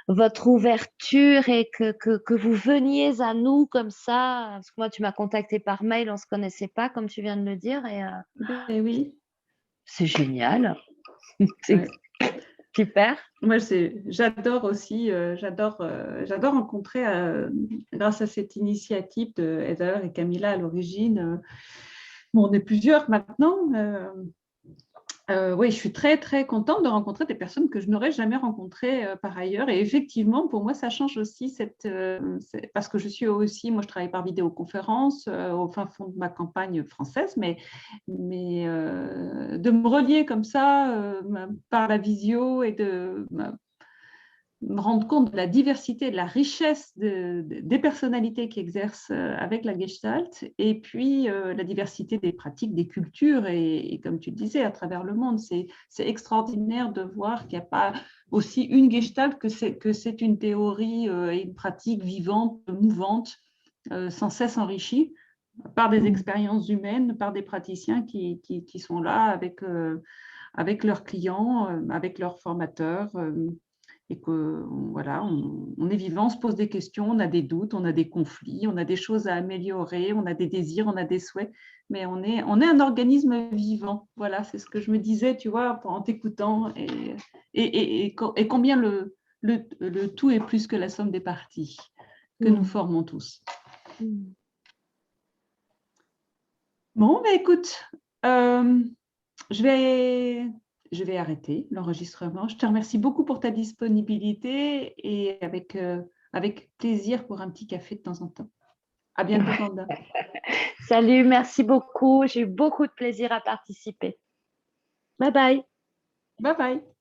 votre ouverture et que vous veniez à nous comme ça. Parce que moi, tu m'as contacté par mail, on ne se connaissait pas, comme tu viens de le dire. Et Ben oui. c'est génial. C'est Ouais. super. Moi, j'adore aussi, j'adore rencontrer, grâce à cette initiative de Heather et Camilla à l'origine. Bon, on est plusieurs maintenant. Oui, je suis très, très contente de rencontrer des personnes que je n'aurais jamais rencontrées par ailleurs. Et effectivement, pour moi, ça change aussi parce que je suis aussi, moi, je travaille par vidéoconférence au fin fond de ma campagne française, mais de me relier comme ça par la visio et de me rendre compte de la diversité, de la richesse des personnalités qui exercent avec la Gestalt, et puis la diversité des pratiques, des cultures, et comme tu le disais, à travers le monde. C'est extraordinaire de voir qu'il n'y a pas aussi une Gestalt, que c'est une théorie et une pratique vivante, mouvante, sans cesse enrichie par des expériences humaines, par des praticiens qui sont là avec leurs clients, avec leurs formateurs, et que voilà, on est vivant, on se pose des questions, on a des doutes, on a des conflits, on a des choses à améliorer, on a des désirs, on a des souhaits, mais on est un organisme vivant. Voilà, c'est ce que je me disais, tu vois, en t'écoutant, et combien le tout est plus que la somme des parties que nous formons tous. Bon, mais écoute, je vais arrêter l'enregistrement. Je te remercie beaucoup pour ta disponibilité, et avec plaisir pour un petit café de temps en temps. À bientôt, Vanda. Salut, merci beaucoup. J'ai eu beaucoup de plaisir à participer. Bye bye. Bye bye.